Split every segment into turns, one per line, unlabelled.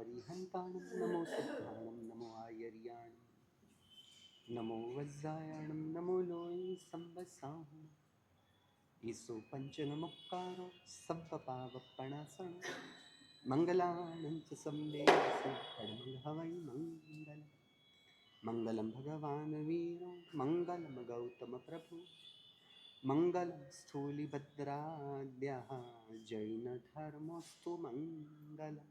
अरिहन्ताणं नमो सिद्धाणं नमो आयर्याणं नमो वज्रायाणं नमो लोई संवसाहं ईसो पंचनमुक्कारो सब्बपावपणासनं मंगलानं च संवेदसं परमं मंगलम् मंगलम भगवान वीरो मंगलम गौतम प्रभु मंगलम स्थूलिभद्राद्यः जैन धर्मस्तु मंगलम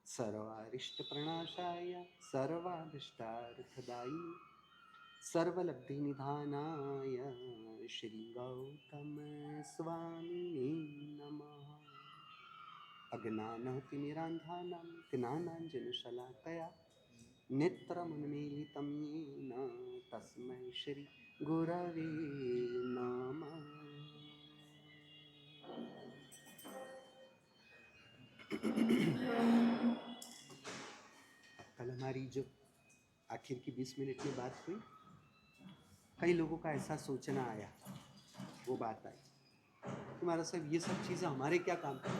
सर्वारिष्टप्रणाशाय सर्वाभिष्टार्थदायिने सर्वलब्धिनिधानाय श्री गौतम स्वामिने नमः। अज्ञानतिमिरान्धानां ज्ञानाञ्जनशलाकया नेत्रमुन्मीलितं येन तस्मै श्री गुरवे नमः। कल हमारी जो आखिर की 20 मिनट में बात हुई, कई लोगों का ऐसा सोचना आया, वो बात आई कि महाराज साहब ये सब चीज़ें हमारे क्या काम है?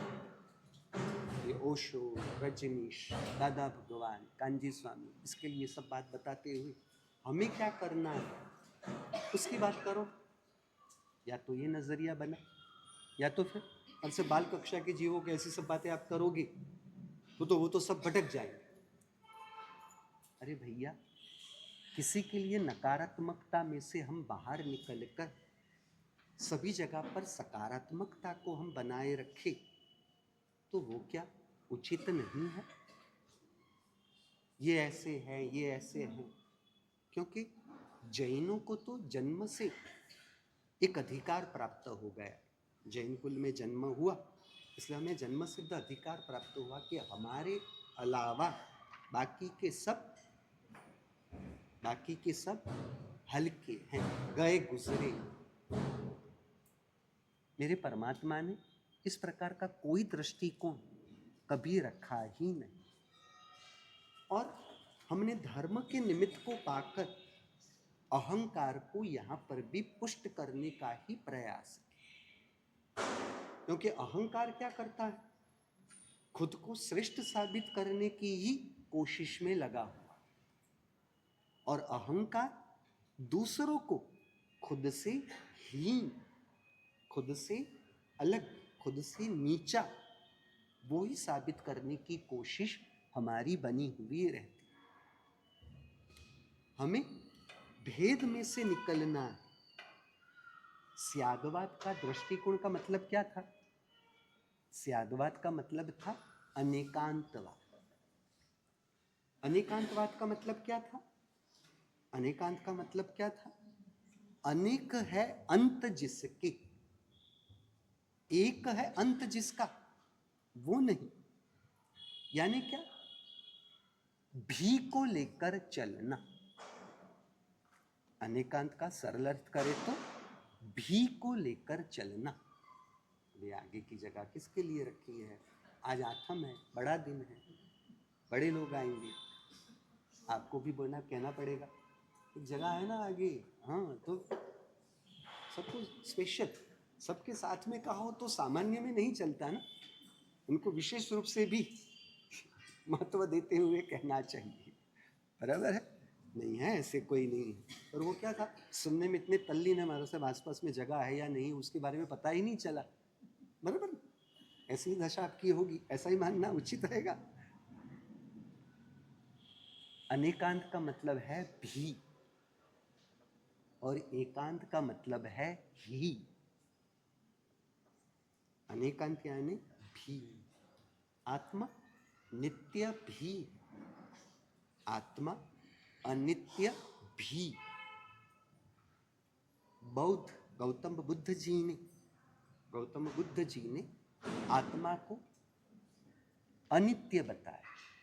ये ओशो, रजनीश, दादा भगवान, कांजी स्वामी, इसके लिए सब बात बताते हुए हमें क्या करना है उसकी बात करो। या तो ये नजरिया बना, या तो फिर अब से बाल कक्षा के जीवों की ऐसी सब बातें आप करोगे तो वो तो सब भटक जाएंगे। अरे भैया, किसी के लिए नकारात्मकता में से हम बाहर निकलकर सभी जगह पर सकारात्मकता को हम बनाए रखें तो वो क्या उचित नहीं है? ये ऐसे है, ये ऐसे हैं, क्योंकि जैनों को तो जन्म से एक अधिकार प्राप्त हो गया। जैन कुल में जन्म हुआ, इसलिए हमें जन्म सिद्ध अधिकार प्राप्त हुआ कि हमारे अलावा बाकी के सब हल्के हैं, गए गुजरे। मेरे परमात्मा ने इस प्रकार का कोई दृष्टिकोण कभी रखा ही नहीं, और हमने धर्म के निमित्त को पाकर अहंकार को यहाँ पर भी पुष्ट करने का ही प्रयास किया। क्योंकि अहंकार क्या करता है? खुद को श्रेष्ठ साबित करने की ही कोशिश में लगा हुआ, और अहंकार दूसरों को खुद से हीन, खुद से अलग, खुद से नीचा वो ही साबित करने की कोशिश हमारी बनी हुई रहती। हमें भेद में से निकलना है। स्यादवाद का दृष्टिकोण का मतलब क्या था? स्यादवाद का मतलब था अनेकांतवाद। अनेकांतवाद का मतलब क्या था? अनेकांत का मतलब क्या था? अनेक है अंत जिसके, एक है अंत जिसका, वो नहीं। यानी क्या? भी को लेकर चलना। अनेकांत का सरल अर्थ करे तो भी को लेकर चलना। ये आगे की जगह किसके लिए रखी है? आज आठम है, बड़ा दिन है, बड़े लोग आएंगे, आपको भी बोलना कहना पड़ेगा, एक जगह है ना आगे, हाँ, तो सबको स्पेशल, सबके साथ में कहो तो सामान्य में नहीं चलता ना, उनको विशेष रूप से भी महत्व देते हुए कहना चाहिए। बराबर है? नहीं है ऐसे कोई नहीं है। और वो क्या था, सुनने में इतने तल्लीन है हमारे सब, आसपास में जगह है या नहीं उसके बारे में पता ही नहीं चला। बराबर, ऐसी दशा आपकी होगी, ऐसा ही मानना उचित रहेगा। अनेकांत का मतलब है भी, और एकांत का मतलब है ही। अनेकांत यानी भी। आत्मा नित्य भी, आत्मा अनित्य भी। बौद्ध गौतम बुद्ध जी ने आत्मा को अनित्य बताया,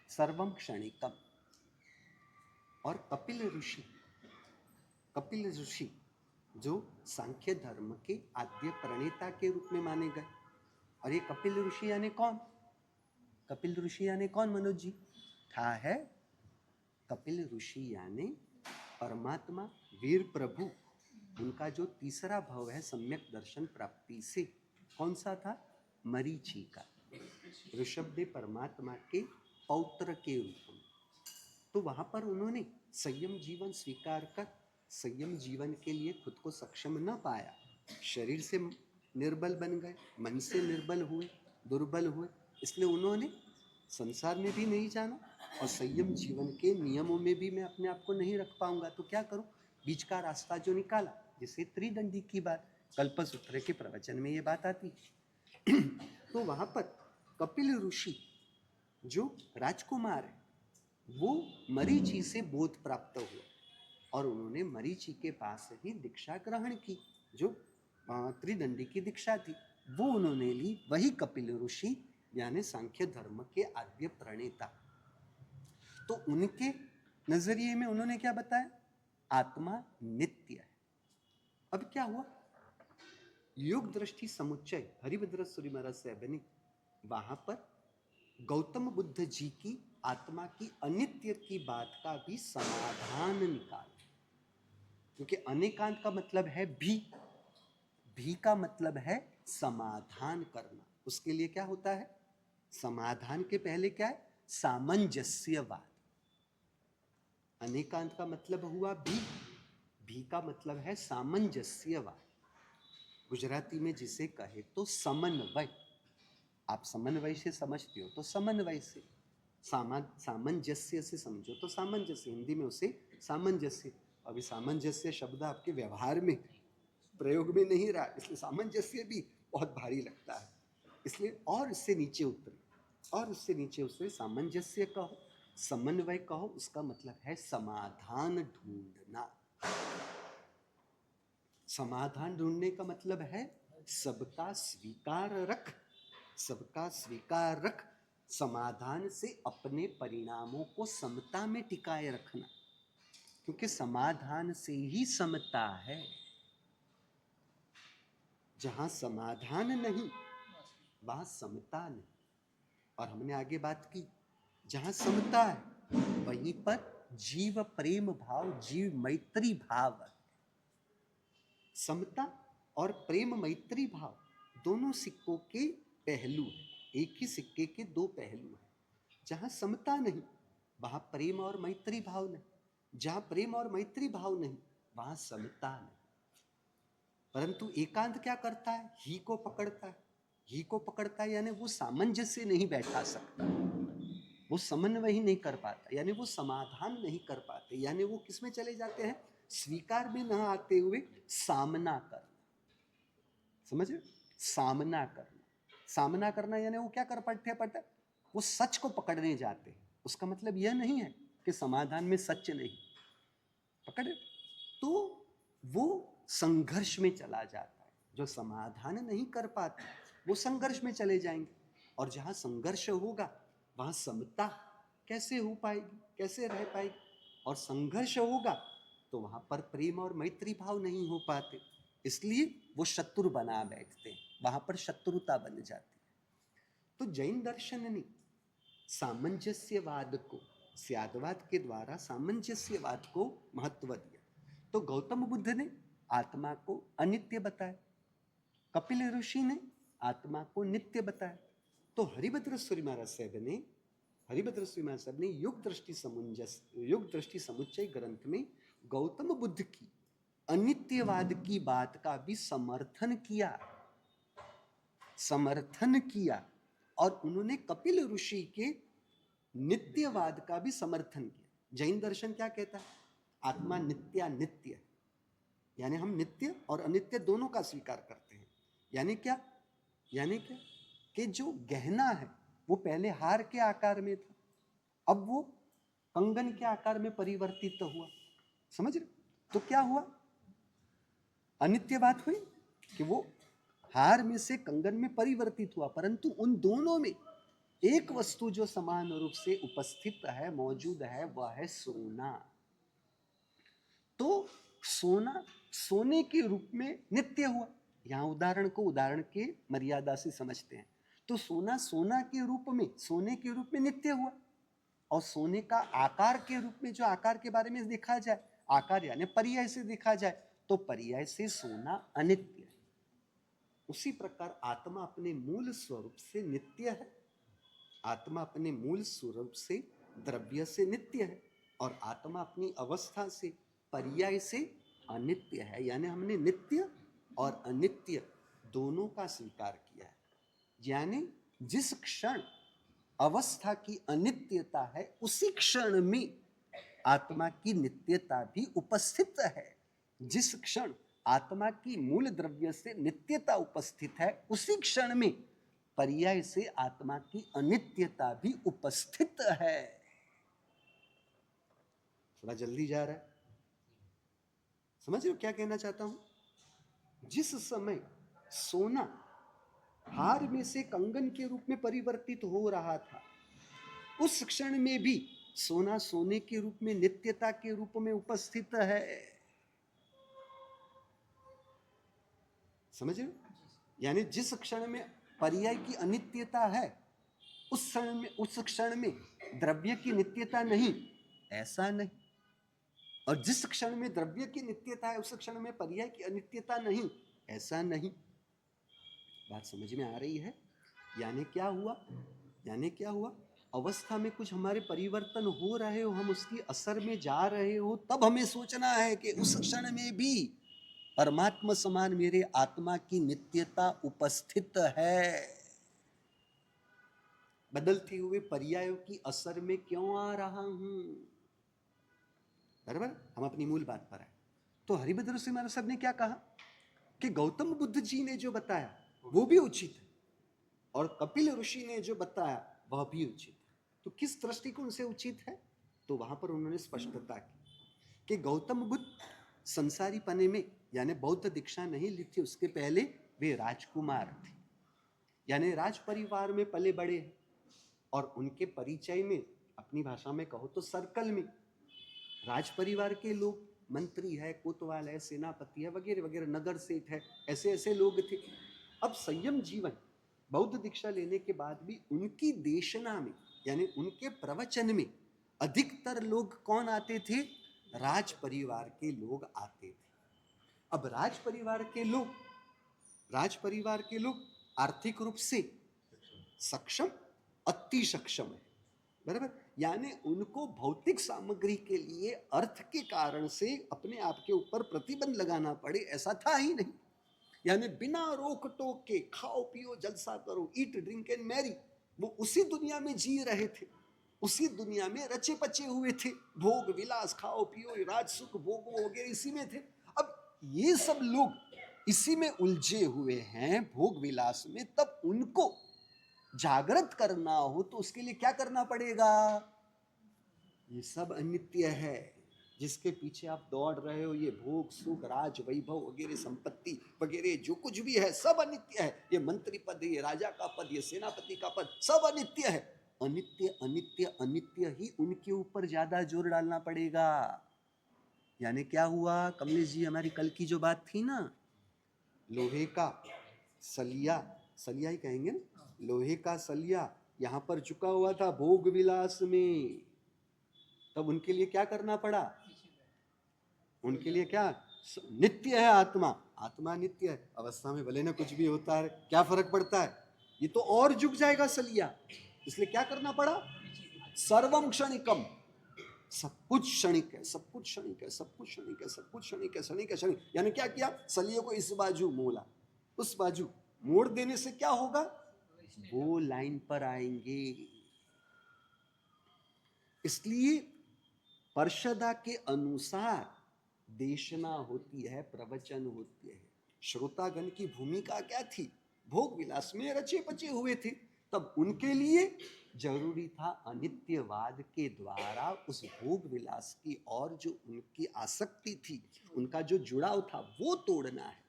सर्वम क्षणिकम। और कपिल ऋषि जो सांख्य धर्म के आद्य प्रणेता के रूप में माने गए। और ये कपिल ऋषि यानी कौन? कपिल ऋषि यानी कौन मनोज जी? था है कपिल ऋषि यानी परमात्मा वीर प्रभु, उनका जो तीसरा भाव है सम्यक दर्शन प्राप्ति से, कौन सा था? मरीचि का। ऋषभदेव परमात्मा के पौत्र के रूप में। तो वहां पर उन्होंने संयम जीवन स्वीकार कर संयम जीवन के लिए खुद को सक्षम न पाया, शरीर से निर्बल बन गए, मन से निर्बल हुए, दुर्बल हुए, इसलिए उन्होंने संसार में भी नहीं जाना और संयम जीवन के नियमों में भी मैं अपने आप को नहीं रख पाऊंगा, तो क्या करूं? बीच का रास्ता जो निकाला, जिसे त्रिदंडी की बात कल्पसूत्र के प्रवचन में ये बात आती है। तो वहां पर कपिल ऋषि जो राजकुमार है, वो मरीचि से बोध प्राप्त हुआ और उन्होंने मरीचि के पास ही दीक्षा ग्रहण की, जो त्रिदंडी की दीक्षा थी वो उन्होंने ली। वही कपिल ऋषि यानी सांख्य धर्म के आद्य प्रणेता। तो उनके नजरिए में उन्होंने क्या बताया? आत्मा नित्य है। अब क्या हुआ? योग दृष्टि समुच्चय हरिभद्र सूरी महाराज साहब ने वहां पर गौतम बुद्ध जी की आत्मा की अनित्य की बात का भी समाधान निकाला, क्योंकि अनेकांत का मतलब है भी का मतलब है समाधान करना। उसके लिए क्या होता है? समाधान के पहले क्या है? सामंजस्यवाद। अनेकांत का मतलब हुआ भी का मतलब है सामंजस्यवाद। गुजराती में जिसे कहे तो समन्वय। आप समन्वय से समझते हो तो समन्वय से, सामंजस्य से समझो तो सामंजस्य, हिंदी में उसे सामंजस्य। अभी सामंजस्य शब्द आपके व्यवहार में प्रयोग में नहीं रहा, इसलिए सामंजस्य भी बहुत भारी लगता है, इसलिए और इससे नीचे उतरे, और उससे नीचे उतरे सामंजस्य कहो, समन्वय कहो, उसका मतलब है समाधान ढूंढना। समाधान ढूंढने का मतलब है सबका स्वीकार रख, सबका स्वीकार रख, समाधान से अपने परिणामों को समता में टिकाए रखना, क्योंकि समाधान से ही समता है। जहां समाधान नहीं वहां समता नहीं। और हमने आगे बात की, जहां समता है वहीं पर जीव प्रेम भाव, जीव मैत्री भाव। समता और प्रेम मैत्री भाव दोनों सिक्कों के पहलू हैं, एक ही सिक्के के दो पहलू हैं। जहां समता नहीं वहां प्रेम और मैत्री भाव नहीं, जहां प्रेम और मैत्री भाव नहीं वहां समता नहीं। परंतु एकांत क्या करता है? ही को पकड़ता है, ही को पकड़ता है यानी वो सामंजस्य नहीं बैठा सकता, वो समन्वय ही नहीं कर पाता, यानी वो समाधान नहीं कर पाते, यानी वो किस में चले जाते हैं? स्वीकार में न आते हुए सामना करना। समझ रहे? सामना करना, सामना करना यानी वो क्या कर पड़ते? वो सच को पकड़ने जाते हैं। उसका मतलब यह नहीं है कि समाधान में सच नहीं पकड़े, तो वो संघर्ष में चला जाता है। जो समाधान नहीं कर पाते वो संघर्ष में चले जाएंगे, और जहां संघर्ष होगा वहां समता कैसे हो पाएगी, कैसे रह पाएगी? और संघर्ष होगा तो वहां पर प्रेम और मैत्री भाव नहीं हो पाते, इसलिए वो शत्रु बना बैठते हैं, वहां पर शत्रुता बन जाती है। तो जैन दर्शन ने सामंजस्यवाद को, स्यादवाद के द्वारा सामंजस्यवाद को महत्व दिया। तो गौतम बुद्ध ने आत्मा को अनित्य बताया, कपिल ऋषि ने आत्मा को नित्य बताया। तो हरिभद्र सूरी महाराज साहब ने युग दृष्टि समुच्चय ग्रंथ में गौतम बुद्ध की अनित्यवाद की बात का भी समर्थन किया, और उन्होंने कपिल ऋषि के नित्यवाद का भी समर्थन किया। जैन दर्शन क्या कहता है? आत्मा नित्य है, यानी हम नित्य और अनित्य दोनों का स्वीकार करते हैं। यानी क्या कि जो गहना है वो पहले हार के आकार में था, अब वो कंगन के आकार में परिवर्तित हुआ। समझ रहे? तो क्या हुआ? अनित्य बात हुई कि वो हार में से कंगन में परिवर्तित हुआ, परंतु उन दोनों में एक वस्तु जो समान रूप से उपस्थित है, मौजूद है, वह है सोना। तो सोना सोने के रूप में नित्य हुआ। यहां उदाहरण के मर्यादा से समझते हैं। तो सोना के रूप में, सोने के रूप में नित्य हुआ, और सोने का आकार के रूप में, जो आकार के बारे में देखा जाए, आकार यानी पर्याय से देखा जाए तो पर्याय से सोना अनित्य है। उसी प्रकार आत्मा अपने मूल स्वरूप से नित्य है, आत्मा अपने मूल स्वरूप से द्रव्य से नित्य है और आत्मा अपनी अवस्था से पर्याय से अनित्य है। यानी हमने नित्य और अनित्य दोनों का स्वीकार किया है। यानी जिस क्षण अवस्था की अनित्यता है उसी क्षण में आत्मा की नित्यता भी उपस्थित है। जिस क्षण आत्मा की मूल द्रव्य से नित्यता उपस्थित है उसी क्षण में पर्याय से आत्मा की अनित्यता भी उपस्थित है। थोड़ा जल्दी जा रहा है, समझ रहे हो क्या कहना चाहता हूं? जिस समय सोना हार में से कंगन के रूप में परिवर्तित हो रहा था उस क्षण में भी सोना सोने के रूप में नित्यता के रूप में उपस्थित है। समझ रहे हो? यानी जिस क्षण में पर्याय की अनित्यता है उस क्षण में द्रव्य की नित्यता नहीं, ऐसा नहीं। और जिस क्षण में द्रव्य की नित्यता है उस क्षण में पर्याय की अनित्यता नहीं, ऐसा नहीं। बात समझ में आ रही है? यानी क्या हुआ? यानी क्या हुआ? अवस्था में कुछ हमारे परिवर्तन हो रहे हो, हम उसकी असर में जा रहे हो, तब हमें सोचना है कि उस क्षण में भी परमात्मा समान मेरे आत्मा की नित्यता उपस्थित है। बदलते हुए पर्यायों की असर में क्यों आ रहा हूं? बराबर? हम अपनी मूल बात पर आए। तो हरिभद्र ऋषि महाराज साहब ने क्या कहा कि गौतम बुद्ध जी ने जो बताया वो भी उचित है और कपिल ऋषि ने जो बताया वह भी उचित है। तो किस दृष्टिकोण से उचित है? तो वहां पर उन्होंने स्पष्टता की कि गौतम बुद्ध संसारी पने में यानी बौद्ध दीक्षा नहीं ली थी, उसके पहले वे राजकुमार थे, यानी राज परिवार में पले बड़े हैं और उनके परिचय में अपनी भाषा में कहो तो सर्कल में राज परिवार के लोग, मंत्री है, कोतवाल है, सेनापति है, वगैरह वगैरह, नगर सेठ है, ऐसे ऐसे लोग थे। अब संयम जीवन बौद्ध दीक्षा लेने के बाद भी उनकी देशना में यानी उनके प्रवचन में अधिकतर लोग कौन आते थे? राज परिवार के लोग आते थे। अब राज परिवार के लोग आर्थिक रूप से सक्षम, अति सक्षम है, बराबर? यानी उनको भौतिक सामग्री के लिए अर्थ के कारण से अपने आप के ऊपर प्रतिबंध लगाना पड़े ऐसा था ही नहीं। यानी बिना रोक टोक के खाओ पियो जलसा करो, ईट ड्रिंक एंड मैरी, वो उसी दुनिया में जी रहे थे, उसी दुनिया में रचे पचे हुए थे। भोग विलास, खाओ पियो, राज सुख भोग वगैरह इसी में थे। अब ये सब लोग इसी में उलझे हुए हैं, भोग विलास में, तब उनको जागृत करना हो तो उसके लिए क्या करना पड़ेगा? ये सब अनित्य है जिसके पीछे आप दौड़ रहे हो, ये भोग सुख राज वैभव वगैरह संपत्ति वगैरह जो कुछ भी है सब अनित्य है। ये मंत्री पद, ये राजा का पद, ये सेनापति का पद, सब अनित्य है। अनित्य अनित्य अनित्य ही उनके ऊपर ज्यादा जोर डालना पड़ेगा। यानी क्या हुआ कमलेश जी, हमारी कल की जो बात थी ना, लोहे का सलिया, सलिया ही कहेंगे ना, लोहे का सलिया यहाँ पर चुका हुआ था भोग विलास में, तब उनके लिए क्या करना पड़ा? उनके लिए क्या? नित्य है आत्मा, आत्मा नित्य है, अवस्था में भले ना कुछ भी होता है, क्या फर्क पड़ता है? ये तो और झुक जाएगा सलिया, इसलिए क्या करना पड़ा? सर्वम क्षणिकम, सब कुछ क्षणिक है, सब कुछ क्षणिक है, सब कुछ क्षणिक है, सब कुछ क्षणिक है, क्षणिक है, क्षणिक। यानी क्या किया? सलिए को इस बाजू मोड़ा, उस बाजू मोड़ देने से क्या होगा? वो लाइन पर आएंगे। इसलिए पर्षदा के अनुसार देशना होती है, प्रवचन होती है। श्रोतागण की भूमिका क्या थी? भोग विलास में रचे पचे हुए थे, तब उनके लिए जरूरी था अनित्यवाद के द्वारा उस भोग विलास की और जो उनकी आसक्ति थी, उनका जो जुड़ाव था, वो तोड़ना है।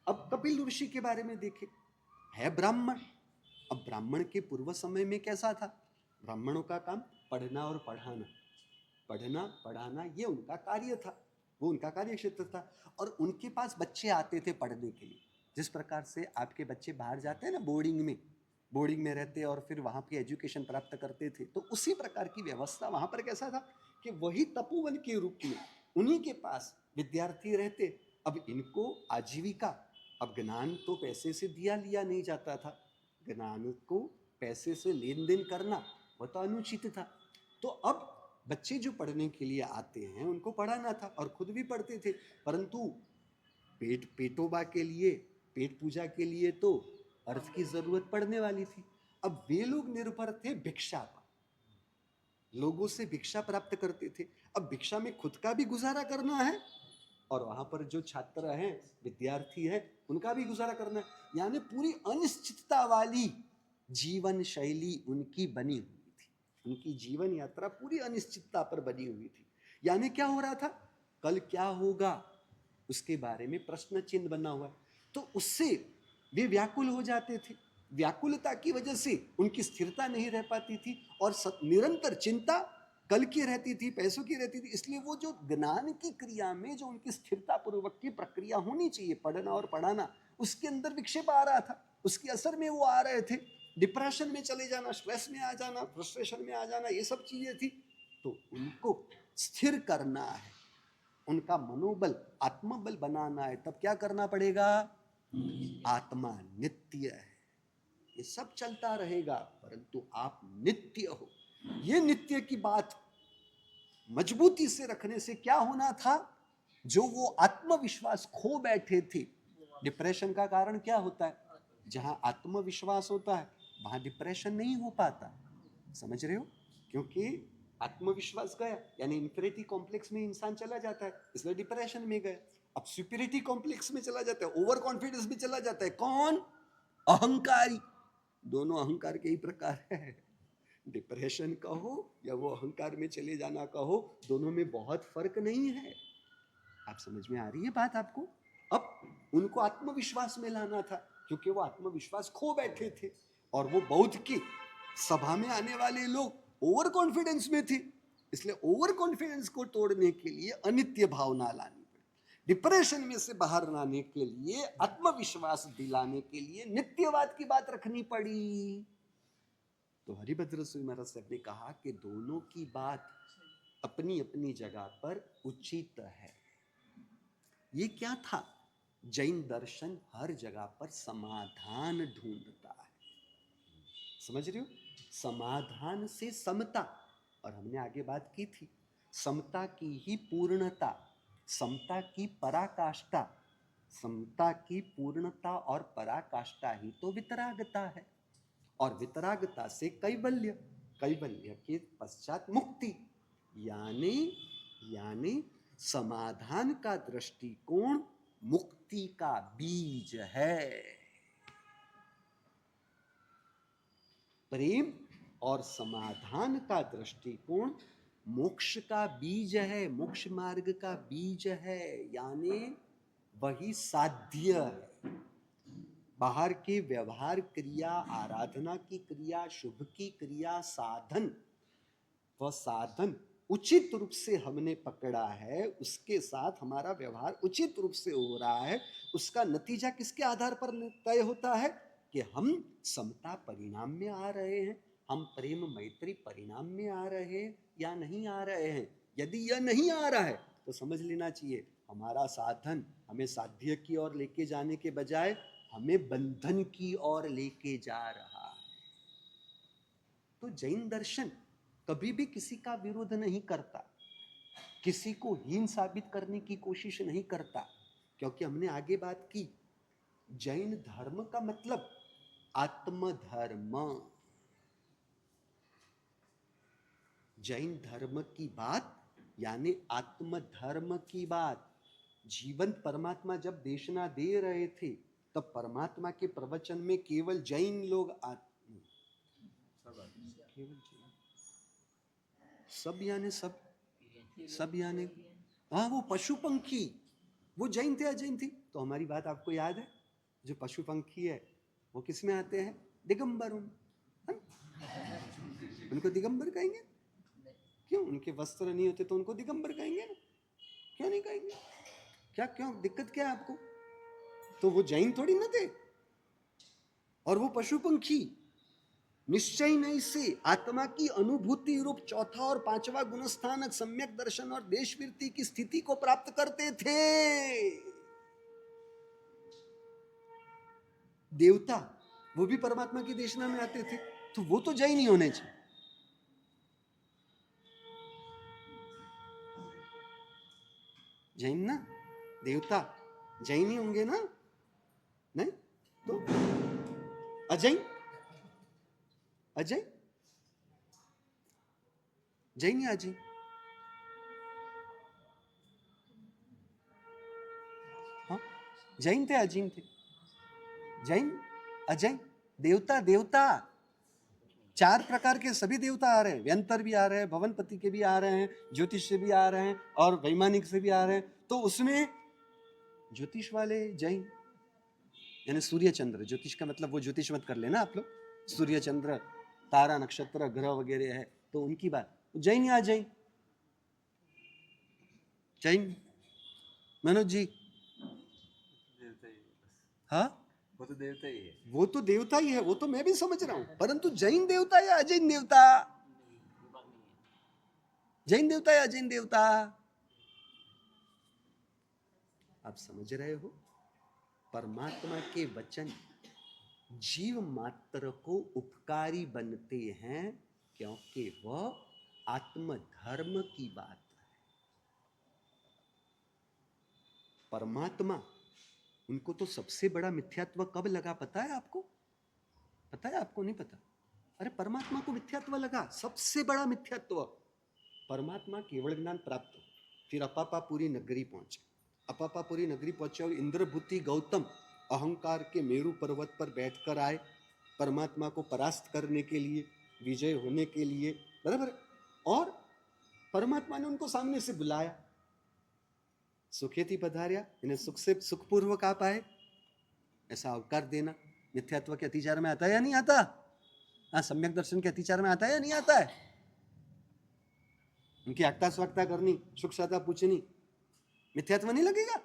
अब कपिल ऋषि के बारे में देखें, है ब्राह्मण। अब ब्राह्मण के पूर्व समय में कैसा था? ब्राह्मणों का काम पढ़ना और पढ़ाना, पढ़ना पढ़ाना, ये उनका कार्य था, वो उनका कार्य क्षेत्र था। और उनके पास बच्चे आते थे पढ़ने के लिए, जिस प्रकार से आपके बच्चे बाहर जाते हैं ना, बोर्डिंग में रहते और फिर वहाँ की एजुकेशन प्राप्त करते थे, तो उसी प्रकार की व्यवस्था वहाँ पर कैसा था कि वही तपोवन के रूप में उन्हीं के पास विद्यार्थी रहते। अब इनको आजीविका, अब ज्ञान तो पैसे से दिया लिया नहीं जाता था, ज्ञान को पैसे से लेन देन करना वो तो अनुचित था। तो अब बच्चे जो पढ़ने के लिए आते हैं उनको पढ़ाना था और खुद भी पढ़ते थे, परंतु पेटोबा के लिए, पेट पूजा के लिए तो अर्थ की जरूरत पड़ने वाली थी। अब वे लोग निर्भर थे भिक्षा पर, लोगों से भिक्षा प्राप्त करते थे। अब भिक्षा में खुद का भी गुजारा करना है और वहां पर जो छात्र हैं, विद्यार्थी हैं, उनका भी गुजारा करना है। यानी पूरी अनिश्चितता वाली जीवन शैली उनकी बनी हुई थी, उनकी जीवन यात्रा पूरी अनिश्चितता पर बनी हुई थी। यानी क्या हो रहा था, कल क्या होगा उसके बारे में प्रश्न चिन्ह बना हुआ है। तो उससे वे व्याकुल हो जाते थे। व्याकुलता की वजह से उनकी स्थिरता नहीं रह पाती थी और निरंतर चिंता कल की रहती थी, पैसों की रहती थी। इसलिए वो जो ज्ञान की क्रिया में जो उनकी स्थिरता पूर्वक की प्रक्रिया होनी चाहिए, पढ़ना और पढ़ाना, उसके अंदर विक्षेप आ रहा था। उसके असर में वो आ रहे थे, डिप्रेशन में चले जाना, स्ट्रेस में आ जाना, फ्रस्ट्रेशन में आ जाना, ये सब चीजें थी। तो उनको स्थिर करना है, उनका मनोबल, आत्मबल बनाना है, तब क्या करना पड़ेगा? आत्मा नित्य है, ये सब चलता रहेगा, परंतु आप नित्य हो। ये नित्य की बात मजबूती से रखने से क्या होना था, जो वो आत्मविश्वास खो बैठे थे। डिप्रेशन का कारण क्या होता है? जहां आत्मविश्वास होता है वहां डिप्रेशन नहीं हो पाता। समझ रहे हो? क्योंकि आत्मविश्वास गया यानी इंफीरियरिटी कॉम्प्लेक्स में इंसान चला जाता है, इसलिए डिप्रेशन में गया। अब सुपीरियरिटी कॉम्प्लेक्स में चला जाता है, ओवर कॉन्फिडेंस में चला जाता है। कौन? अहंकारी। दोनों अहंकार के ही प्रकार है। डिप्रेशन कहो या वो अहंकार में चले जाना कहो, दोनों में बहुत फर्क नहीं है। आप समझ में आ रही है बात आपको? अब उनको आत्मविश्वास में लाना था, क्योंकि वो आत्मविश्वास खो बैठे थे और वो बौद्ध की सभा में आने वाले लोग ओवर कॉन्फिडेंस में थे। इसलिए ओवर कॉन्फिडेंस को तोड़ने के लिए अनित्य भावना लानी पड़ी, डिप्रेशन में से बाहर लाने के लिए, आत्मविश्वास दिलाने के लिए नित्यवाद की बात रखनी पड़ी। तो हरिभद्र स्वामी महाराज साहब ने कहा कि दोनों की बात अपनी अपनी जगह पर उचित है। ये क्या था? जैन दर्शन हर जगह पर समाधान ढूंढता है। समझ रहे हो? समाधान से समता, और हमने आगे बात की थी, समता की ही पूर्णता, समता की पराकाष्ठा, समता की पूर्णता और पराकाष्ठा ही तो वितरागता है, और वितरागता से कैवल्य, कैवल्य के पश्चात मुक्ति। यानी समाधान का दृष्टिकोण मुक्ति का बीज है। प्रेम और समाधान का दृष्टिकोण मोक्ष का बीज है, मोक्ष मार्ग का बीज है, यानी वही साध्य है। बाहर के व्यवहार क्रिया, आराधना की क्रिया, शुभ की क्रिया, साधन, वह साधन उचित रूप से हमने पकड़ा है, उसके साथ हमारा व्यवहार उचित रूप से हो रहा है। उसका नतीजा किसके आधार पर तय होता है? कि हम समता परिणाम में आ रहे हैं, हम प्रेम मैत्री परिणाम में आ रहे हैं या नहीं आ रहे हैं। यदि यह नहीं आ रहा है तो समझ लेना चाहिए हमारा साधन हमें साध्य की ओर लेके जाने के बजाय हमें बंधन की ओर लेके जा रहा है। तो जैन दर्शन कभी भी किसी का विरोध नहीं करता, किसी को हीन साबित करने की कोशिश नहीं करता, क्योंकि हमने आगे बात की, जैन धर्म का मतलब आत्मधर्म। जैन धर्म की बात यानी आत्मधर्म की बात। जीवन परमात्मा जब देशना दे रहे थे तब परमात्मा के प्रवचन में केवल जैन लोग केवल सब यानी सब यानी हाँ, वो पशु पंखी, वो जैन थे अजैन थी? तो हमारी बात आपको याद है, जो पशु पंखी है वो किस में आते हैं? दिगंबर। उनको दिगंबर कहेंगे? क्यों? उनके वस्त्र नहीं होते तो उनको दिगंबर कहेंगे ना? क्यों नहीं कहेंगे? क्या, क्यों दिक्कत क्या है आपको? तो वो जैन थोड़ी ना थे, और वो पशु पंखी निश्चय नहीं से आत्मा की अनुभूति रूप चौथा और पांचवा गुणस्थानक सम्यक दर्शन और देशवृत्ति की स्थिति को प्राप्त करते थे। देवता वो भी परमात्मा की देशना में आते थे, तो वो तो जैन ही होने चाहिए। जैन ना, देवता जैन ही होंगे ना? नहीं तो अजैन, अजैन, जैन या अजैन? हाँ, जैन थे अजैन थे? जैन, अजैन, देवता, देवता चार प्रकार के सभी देवता आ रहे हैं। व्यंतर भी आ रहे हैं, भवनपति के भी आ रहे हैं, ज्योतिष से भी आ रहे हैं और वैमानिक से भी आ रहे हैं। तो उसमें ज्योतिष वाले जैन, यानी सूर्य चंद्र, ज्योतिष का मतलब वो ज्योतिष मत कर लेना आप लोग, सूर्य चंद्र तारा नक्षत्र ग्रह वगैरह है तो उनकी बात। जैन या जैन? जैन मनोज जी? हाँ,
वो तो देवता ही है।
वो तो देवता ही है, वो तो मैं भी समझ रहा हूं, परंतु जैन देवता या अजैन देवता? जैन देवता या अजैन देवता? आप समझ रहे हो? परमात्मा के वचन जीव मात्र को उपकारी बनते हैं क्योंकि वह आत्मधर्म की बात है। परमात्मा, उनको तो सबसे बड़ा मिथ्यात्व कब लगा पता है आपको? पता है आपको? नहीं पता? अरे परमात्मा को मिथ्यात्व लगा, सबसे बड़ा मिथ्यात्व। परमात्मा केवल ज्ञान प्राप्त, फिर अपापापुरी नगरी पहुंचे। अपापापुरी नगरी पहुंचे और इंद्रभूति गौतम अहंकार के मेरु पर्वत पर बैठकर आए परमात्मा को परास्त करने के लिए, विजय होने के लिए, बराबर। और परमात्मा ने उनको सामने से बुलाया, सुखेति पधार्या, इन्हें सुख से सुखपूर्वक आप आए, ऐसा अवकार देना मिथ्यात्व के अतिचार में आता है या नहीं आता? हाँ, सम्यक दर्शन के अतिचार में आता है या नहीं आता है? उनकी आक्ता स्वाक्ता करनी, सुख साता पूछनी, मिथ्यात्व नहीं लगेगा?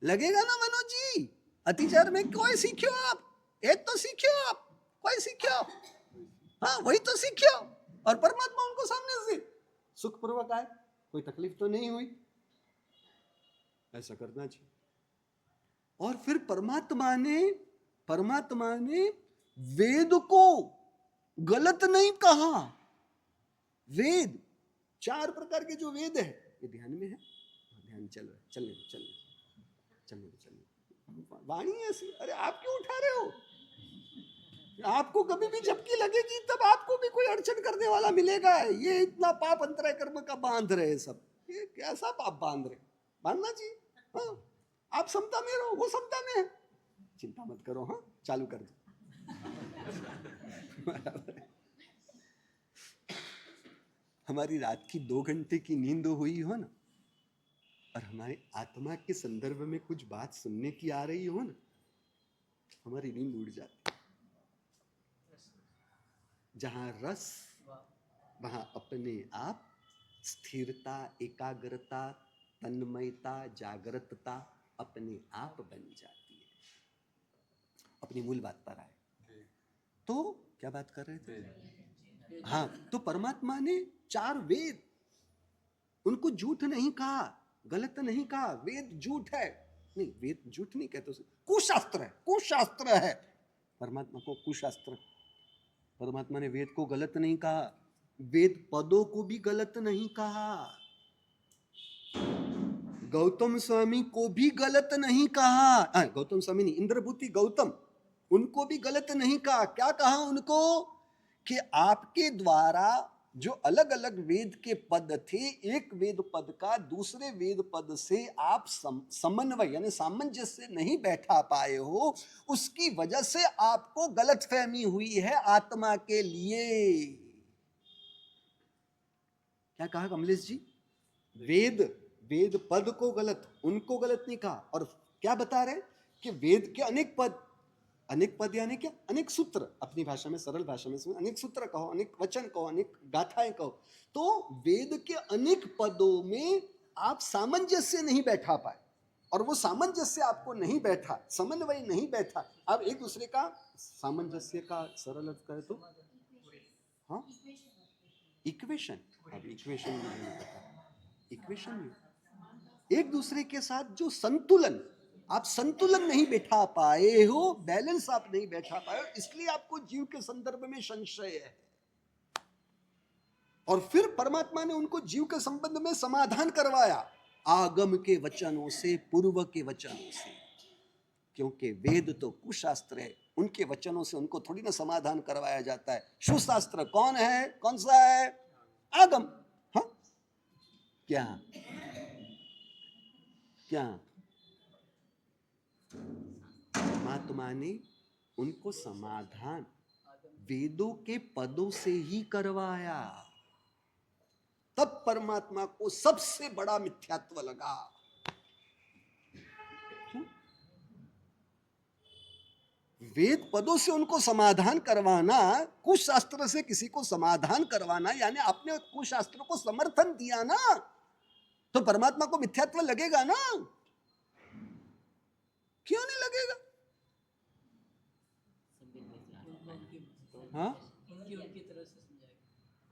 लगेगा ना मनोज जी? अतिचार में कोई सीखियो आप, एक तो सीखियो आप, कोई सीखियो, हाँ वही तो सीखियो। और परमात्मा उनको सामने से सुखपूर्वक आए, कोई तकलीफ तो नहीं हुई, ऐसा करना चाहिए। और फिर परमात्मा ने वेद को गलत नहीं कहा। वेद, चार प्रकार के जो वेद है, ये ध्यान में है, ध्यान चलने वाणी ऐसी। अरे आप क्यों उठा रहे हो? आपको कभी भी झपकी लगेगी तब आपको भी कोई अड़चन करने वाला मिलेगा। ये इतना पाप अंतराय कर्म का बांध रहे सब, ये कैसा पाप बांध रहे? बांधना चाहिए। हाँ, आप समता में रहो, वो समता में है, चिंता मत करो। हाँ, चालू कर दो। हमारी रात की 2 घंटे की नींद हुई हो ना, और हमारे आत्मा के संदर्भ में कुछ बात सुनने की आ रही हो ना, हमारी नींद उड़ जाती। जहां रस वहां अपने आप स्थिरता, एकाग्रता, तन्मयता, जागृतता अपने आप बन जाती है। अपनी मूल बात पर आए तो क्या बात कर रहे थे? हाँ, तो परमात्मा ने 4 वेद, उनको झूठ नहीं कहा, गलत नहीं कहा। वेद झूठ है नहीं, वेद झूठ नहीं कहते, कुशास्त्र है, कुशास्त्र है। परमात्मा को कुशास्त्र, परमात्मा ने वेद को गलत नहीं कहा, वेद पदों को भी गलत नहीं कहा, गौतम स्वामी को भी गलत नहीं कहा। गौतम स्वामी नहीं, इंद्रभूति गौतम, उनको भी गलत नहीं कहा। क्या कहा उनको? कि आपके द्वारा जो अलग अलग वेद के पद थे, एक वेद पद का दूसरे वेद पद से आप समन्वय यानी सामंजस्य नहीं बैठा पाए हो, उसकी वजह से आपको गलतफहमी हुई है आत्मा के लिए। क्या कहा कमलेश जी? वेद पद को गलत, उनको गलत नहीं कहा। और क्या बता रहे कि वेद के अनेक पद यानी क्या? अनेक सूत्र, अपनी भाषा में, सरल भाषा में अनेक सूत्र कहो, अनेक वचन कहो, अनेक गाथाएं कहो। तो वेद के अनेक पदों में आप सामंजस्य नहीं बैठा पाए, और वो सामंजस्य आपको नहीं बैठा, समन्वय नहीं बैठा। अब एक दूसरे का सामंजस्य का सरल अर्थ कहे तो हाँ, इक्वेशन। अब इक्वेशन नहीं पता, इक्वेशन में एक दूसरे के साथ जो संतुलन, आप संतुलन नहीं बैठा पाए हो, बैलेंस आप नहीं बैठा पाए हो, इसलिए आपको जीव के संदर्भ में संशय है। और फिर परमात्मा ने उनको जीव के संबंध में समाधान करवाया आगम के वचनों से, पूर्व के वचनों से, क्योंकि वेद तो कुशास्त्र है, उनके वचनों से उनको थोड़ी ना समाधान करवाया जाता है। सुशास्त्र कौन है, कौन सा है? आगम। हाँ, क्या क्या परमात्मा ने उनको समाधान वेदों के पदों से ही करवाया, तब परमात्मा को सबसे बड़ा मिथ्यात्व लगा। वेद पदों से उनको समाधान करवाना, कुछ शास्त्र से किसी को समाधान करवाना, यानी आपने कुछ शास्त्र को समर्थन दिया ना, तो परमात्मा को मिथ्यात्व लगेगा ना? क्यों नहीं लगेगा? हाँ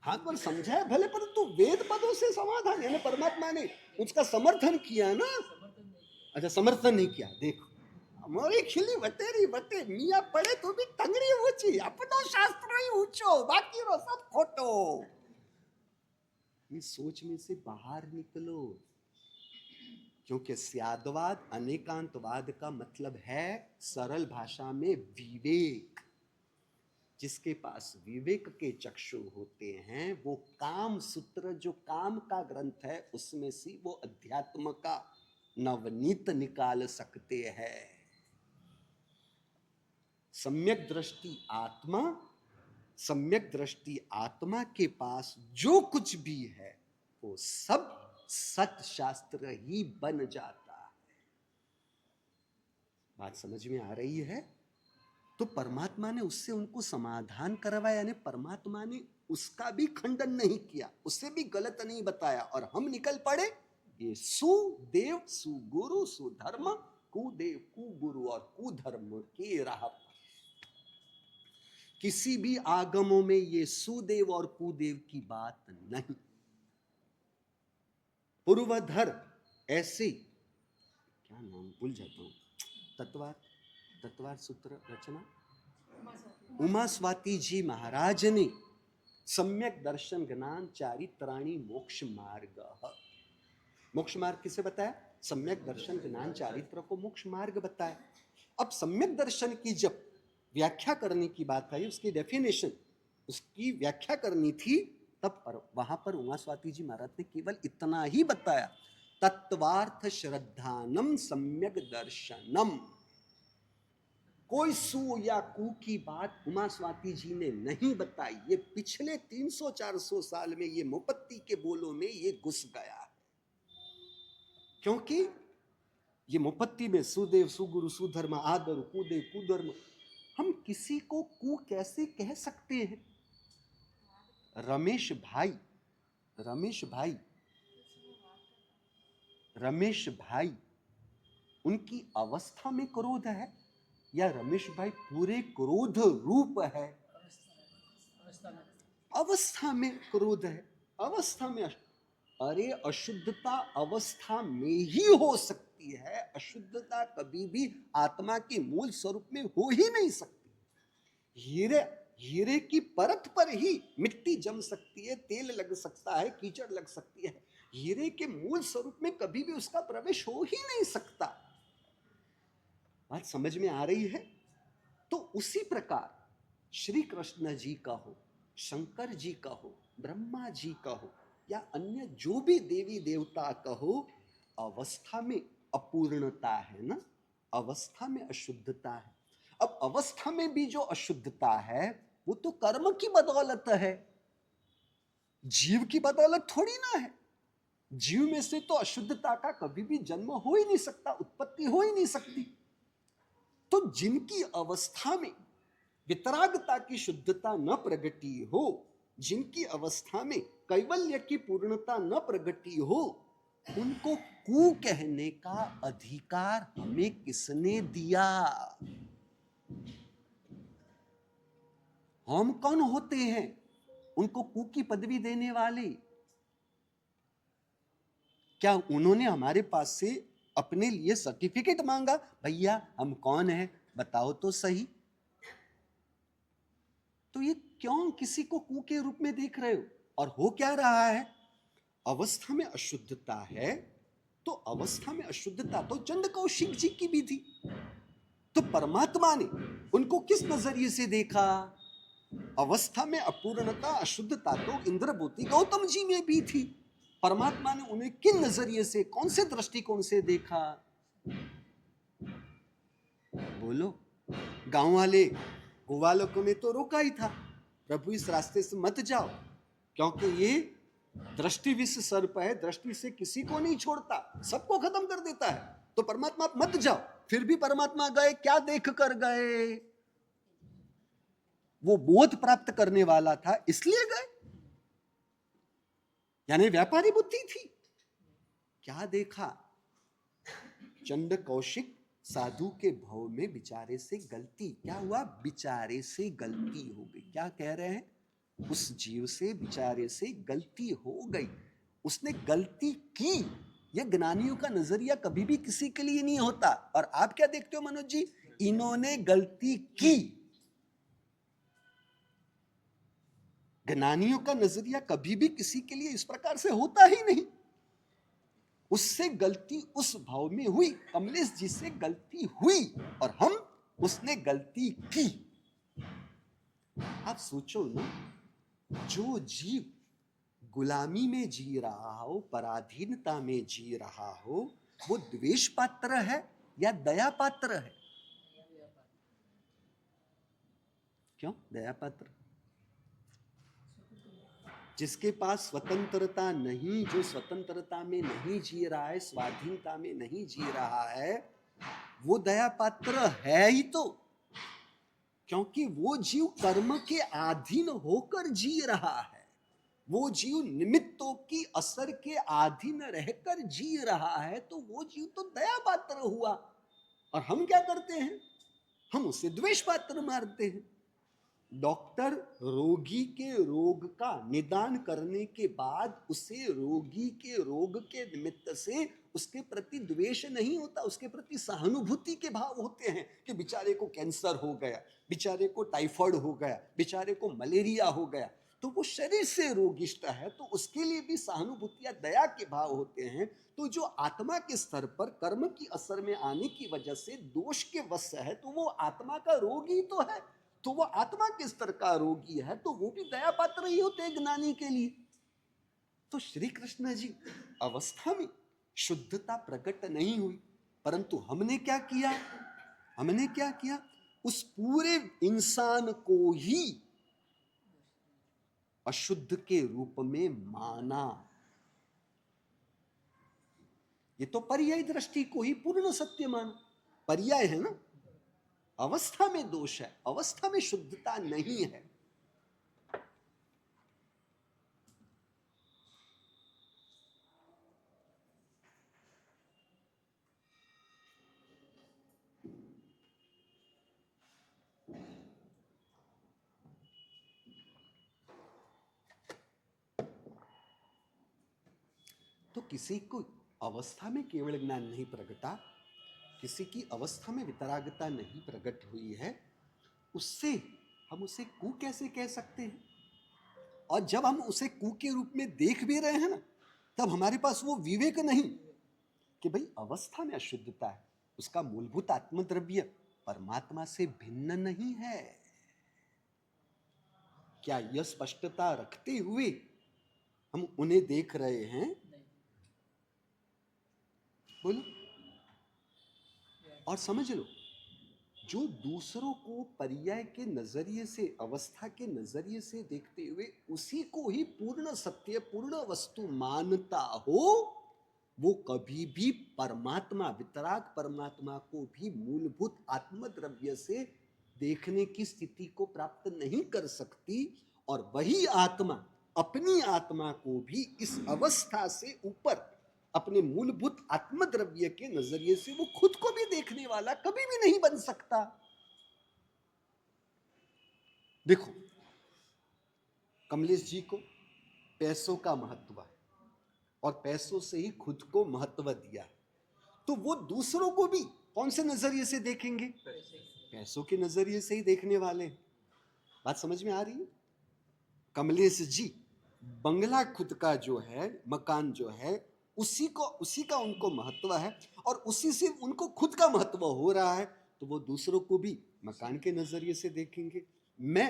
हाँ, पर समझाया भले, परंतु वेद पदों से समाधान, यानी परमात्मा ने उसका समर्थन किया ना। अच्छा, समर्थन नहीं किया, देखो मोरी खिली बतेरी बते, मियाँ पड़े तो भी टंगड़ी ऊंची, अपनो शास्त्र ही ऊंचो, बाकी रो सब खोटो। इस सोच में से बाहर निकलो, क्योंकि स्यादवाद, अनेकांतवाद का मतलब है सरल भाषा में विवेक। जिसके पास विवेक के चक्षु होते हैं, वो काम सूत्र, जो काम का ग्रंथ है, उसमें से वो अध्यात्म का नवनीत निकाल सकते हैं। सम्यक दृष्टि आत्मा, सम्यक दृष्टि आत्मा के पास जो कुछ भी है वो सब सत शास्त्र ही बन जाता है। बात समझ में आ रही है? तो परमात्मा ने उससे उनको समाधान करवाया, यानी परमात्मा ने उसका भी खंडन नहीं किया, उससे भी गलत नहीं बताया, और हम निकल पड़े ये सुदेव सुगुरु सुधर्म, कुदेव कुगुरु और कुधर्म की राह पर। किसी भी आगमों में ये सुदेव और कुदेव की बात नहीं। पूर्वधर ऐसे, क्या नाम भूल जाता हूं, तत्वार सूत्र रचना उमा स्वाति जी महाराज ने सम्यक दर्शन ज्ञान चारित्राणी मोक्ष मार्ग, मोक्ष मार्ग किसे बताया? सम्यक दर्शन ज्ञान चारित्र को मोक्ष मार्ग बताया। अब सम्यक दर्शन की जब व्याख्या करने की बात आई, उसकी डेफिनेशन, उसकी व्याख्या करनी थी, तब वहां पर उमा स्वाति जी महाराज ने केवल इतना ही बताया, तत्वार्थ श्रद्धानम सम्यक दर्शनम। कोई सु या कु की बात उमा स्वाति जी ने नहीं बताई। ये पिछले 300-400 साल में ये मुपत्ति के बोलों में ये घुस गया है, क्योंकि ये मुपत्ति में सुदेव सुगुरु सुधर्म आदर कुदेव कुधर्म, हम किसी को कु कैसे कह सकते हैं? रमेश भाई उनकी अवस्था में क्रोध है, या रमेश भाई पूरे क्रोध रूप है? अवस्था में क्रोध है, अवस्था में। अरे अशुद्धता अवस्था में ही हो सकती है, अशुद्धता कभी भी आत्मा के मूल स्वरूप में हो ही नहीं सकती। हीरे की परत पर ही मिट्टी जम सकती है, तेल लग सकता है, कीचड़ लग सकती है, हीरे के मूल स्वरूप में कभी भी उसका प्रवेश हो ही नहीं सकता। बात समझ में आ रही है? तो उसी प्रकार श्री कृष्ण जी का हो, शंकर जी का हो, ब्रह्मा जी का हो, या अन्य जो भी देवी देवता का हो, अवस्था में अपूर्णता है ना, अवस्था में अशुद्धता है। अब अवस्था में भी जो अशुद्धता है वो तो कर्म की बदौलत है, जीव की बदौलत थोड़ी ना है। जीव में से तो अशुद्धता का कभी भी जन्म हो ही नहीं सकता, उत्पत्ति हो ही नहीं सकती। तो जिनकी अवस्था में वितरागता की शुद्धता न प्रगटी हो, जिनकी अवस्था में कैवल्य की पूर्णता न प्रगटी हो, उनको कु कहने का अधिकार हमें किसने दिया? हम कौन होते हैं उनको कु की पदवी देने वाले? क्या उन्होंने हमारे पास से अपने लिए सर्टिफिकेट मांगा, भैया हम कौन है बताओ तो सही। तो ये क्यों किसी को कू के रूप में देख रहे हो? और हो क्या रहा है? अवस्था में अशुद्धता है, तो अवस्था में अशुद्धता तो चंड कौशिक जी की भी थी, तो परमात्मा ने उनको किस नजरिए से देखा? अवस्था में अपूर्णता अशुद्धता तो इंद्रभूति गौतम जी में भी थी, परमात्मा ने उन्हें किन नजरिए से, कौन से दृष्टिकोण से देखा? बोलो। गांव वाले गोवालकों ने तो रोका ही था, प्रभु इस रास्ते से मत जाओ, क्योंकि ये दृष्टि विष सर्प है, दृष्टि से किसी को नहीं छोड़ता, सबको खत्म कर देता है, तो परमात्मा आप मत जाओ। फिर भी परमात्मा गए, क्या देख कर गए? वो बोध प्राप्त करने वाला था इसलिए गए, यानी व्यापारी बुद्धि थी। क्या देखा? चंड कौशिक साधु के भाव में बिचारे से गलती क्या हुआ? बिचारे से गलती हो गई। क्या कह रहे हैं? उस जीव से, बिचारे से गलती हो गई, उसने गलती की। यह ज्ञानियों का नजरिया कभी भी किसी के लिए नहीं होता। और आप क्या देखते हो मनोज जी? इन्होंने गलती की। ज्ञानियों का नजरिया कभी भी किसी के लिए इस प्रकार से होता ही नहीं। उससे गलती उस भाव में हुई, कमलेश जी से गलती हुई, और हम उसने गलती की। आप सोचो ना, जो जीव गुलामी में जी रहा हो, पराधीनता में जी रहा हो, वो द्वेष पात्र है या दया पात्र है? क्यों दया पात्र? जिसके पास स्वतंत्रता नहीं, जो स्वतंत्रता में नहीं जी रहा है, स्वाधीनता में नहीं जी रहा है, वो दया पात्र है ही तो, क्योंकि वो जीव कर्म के अधीन होकर जी रहा है, वो जीव निमित्तों की असर के अधीन रहकर जी रहा है, तो वो जीव तो दया पात्र हुआ। और हम क्या करते हैं? हम उसे द्वेष पात्र मारते हैं। डॉक्टर रोगी के रोग का निदान करने के बाद उसे रोगी के रोग के निमित्त से उसके प्रति द्वेष नहीं होता, उसके प्रति सहानुभूति के भाव होते हैं कि बेचारे को कैंसर हो गया, बेचारे को टाइफाइड हो गया, बेचारे को मलेरिया हो गया, तो वो शरीर से रोगिष्ट है, तो उसके लिए भी सहानुभूति या दया के भाव होते हैं। तो जो आत्मा के स्तर पर कर्म की असर में आने की वजह से दोष के वश है, तो वो आत्मा का रोग ही तो है, तो वो आत्मा के स्तर का रोगी है, तो वो भी दया पात्र ही होते हैं ज्ञानी के लिए। तो श्री कृष्ण जी अवस्था में शुद्धता प्रकट नहीं हुई, परंतु हमने क्या किया? हमने क्या किया? उस पूरे इंसान को ही अशुद्ध के रूप में माना। ये तो पर्याय दृष्टि को ही पूर्ण सत्य माना। पर्याय है ना, अवस्था में दोष है, अवस्था में शुद्धता नहीं है। तो किसी को अवस्था में केवल ज्ञान नहीं प्रगटा, किसी की अवस्था में वितरागता नहीं प्रकट हुई है, उससे हम उसे कू कैसे कह सकते हैं? और जब हम उसे कू के रूप में देख भी रहे हैं ना, तब हमारे पास वो विवेक नहीं कि भाई अवस्था में अशुद्धता है, उसका मूलभूत आत्मद्रव्य परमात्मा से भिन्न नहीं है। क्या यह स्पष्टता रखते हुए हम उन्हें देख रहे हैं? बोलो। और समझ लो, जो दूसरों को पर्याय के नजरिए से, अवस्था के नजरिए से देखते हुए उसी को ही पूर्ण सत्य, पूर्ण वस्तु मानता हो, वो कभी भी परमात्मा, वितराग परमात्मा को भी मूलभूत आत्मद्रव्य से देखने की स्थिति को प्राप्त नहीं कर सकती। और वही आत्मा अपनी आत्मा को भी इस अवस्था से ऊपर अपने मूलभूत आत्मद्रव्य के नजरिए से वो खुद को भी देखने वाला कभी भी नहीं बन सकता। देखो, कमलेश जी को पैसों का महत्व है और पैसों से ही खुद को महत्व दिया, तो वो दूसरों को भी कौन से नजरिए से देखेंगे? पैसों के नजरिए से ही देखने वाले। बात समझ में आ रही है? कमलेश जी, बंगला खुद का जो है, मकान जो है, उसी का उनको महत्व है और उसी से उनको खुद का महत्व हो रहा है, तो वो दूसरों को भी मकान के नजरिए से देखेंगे। मैं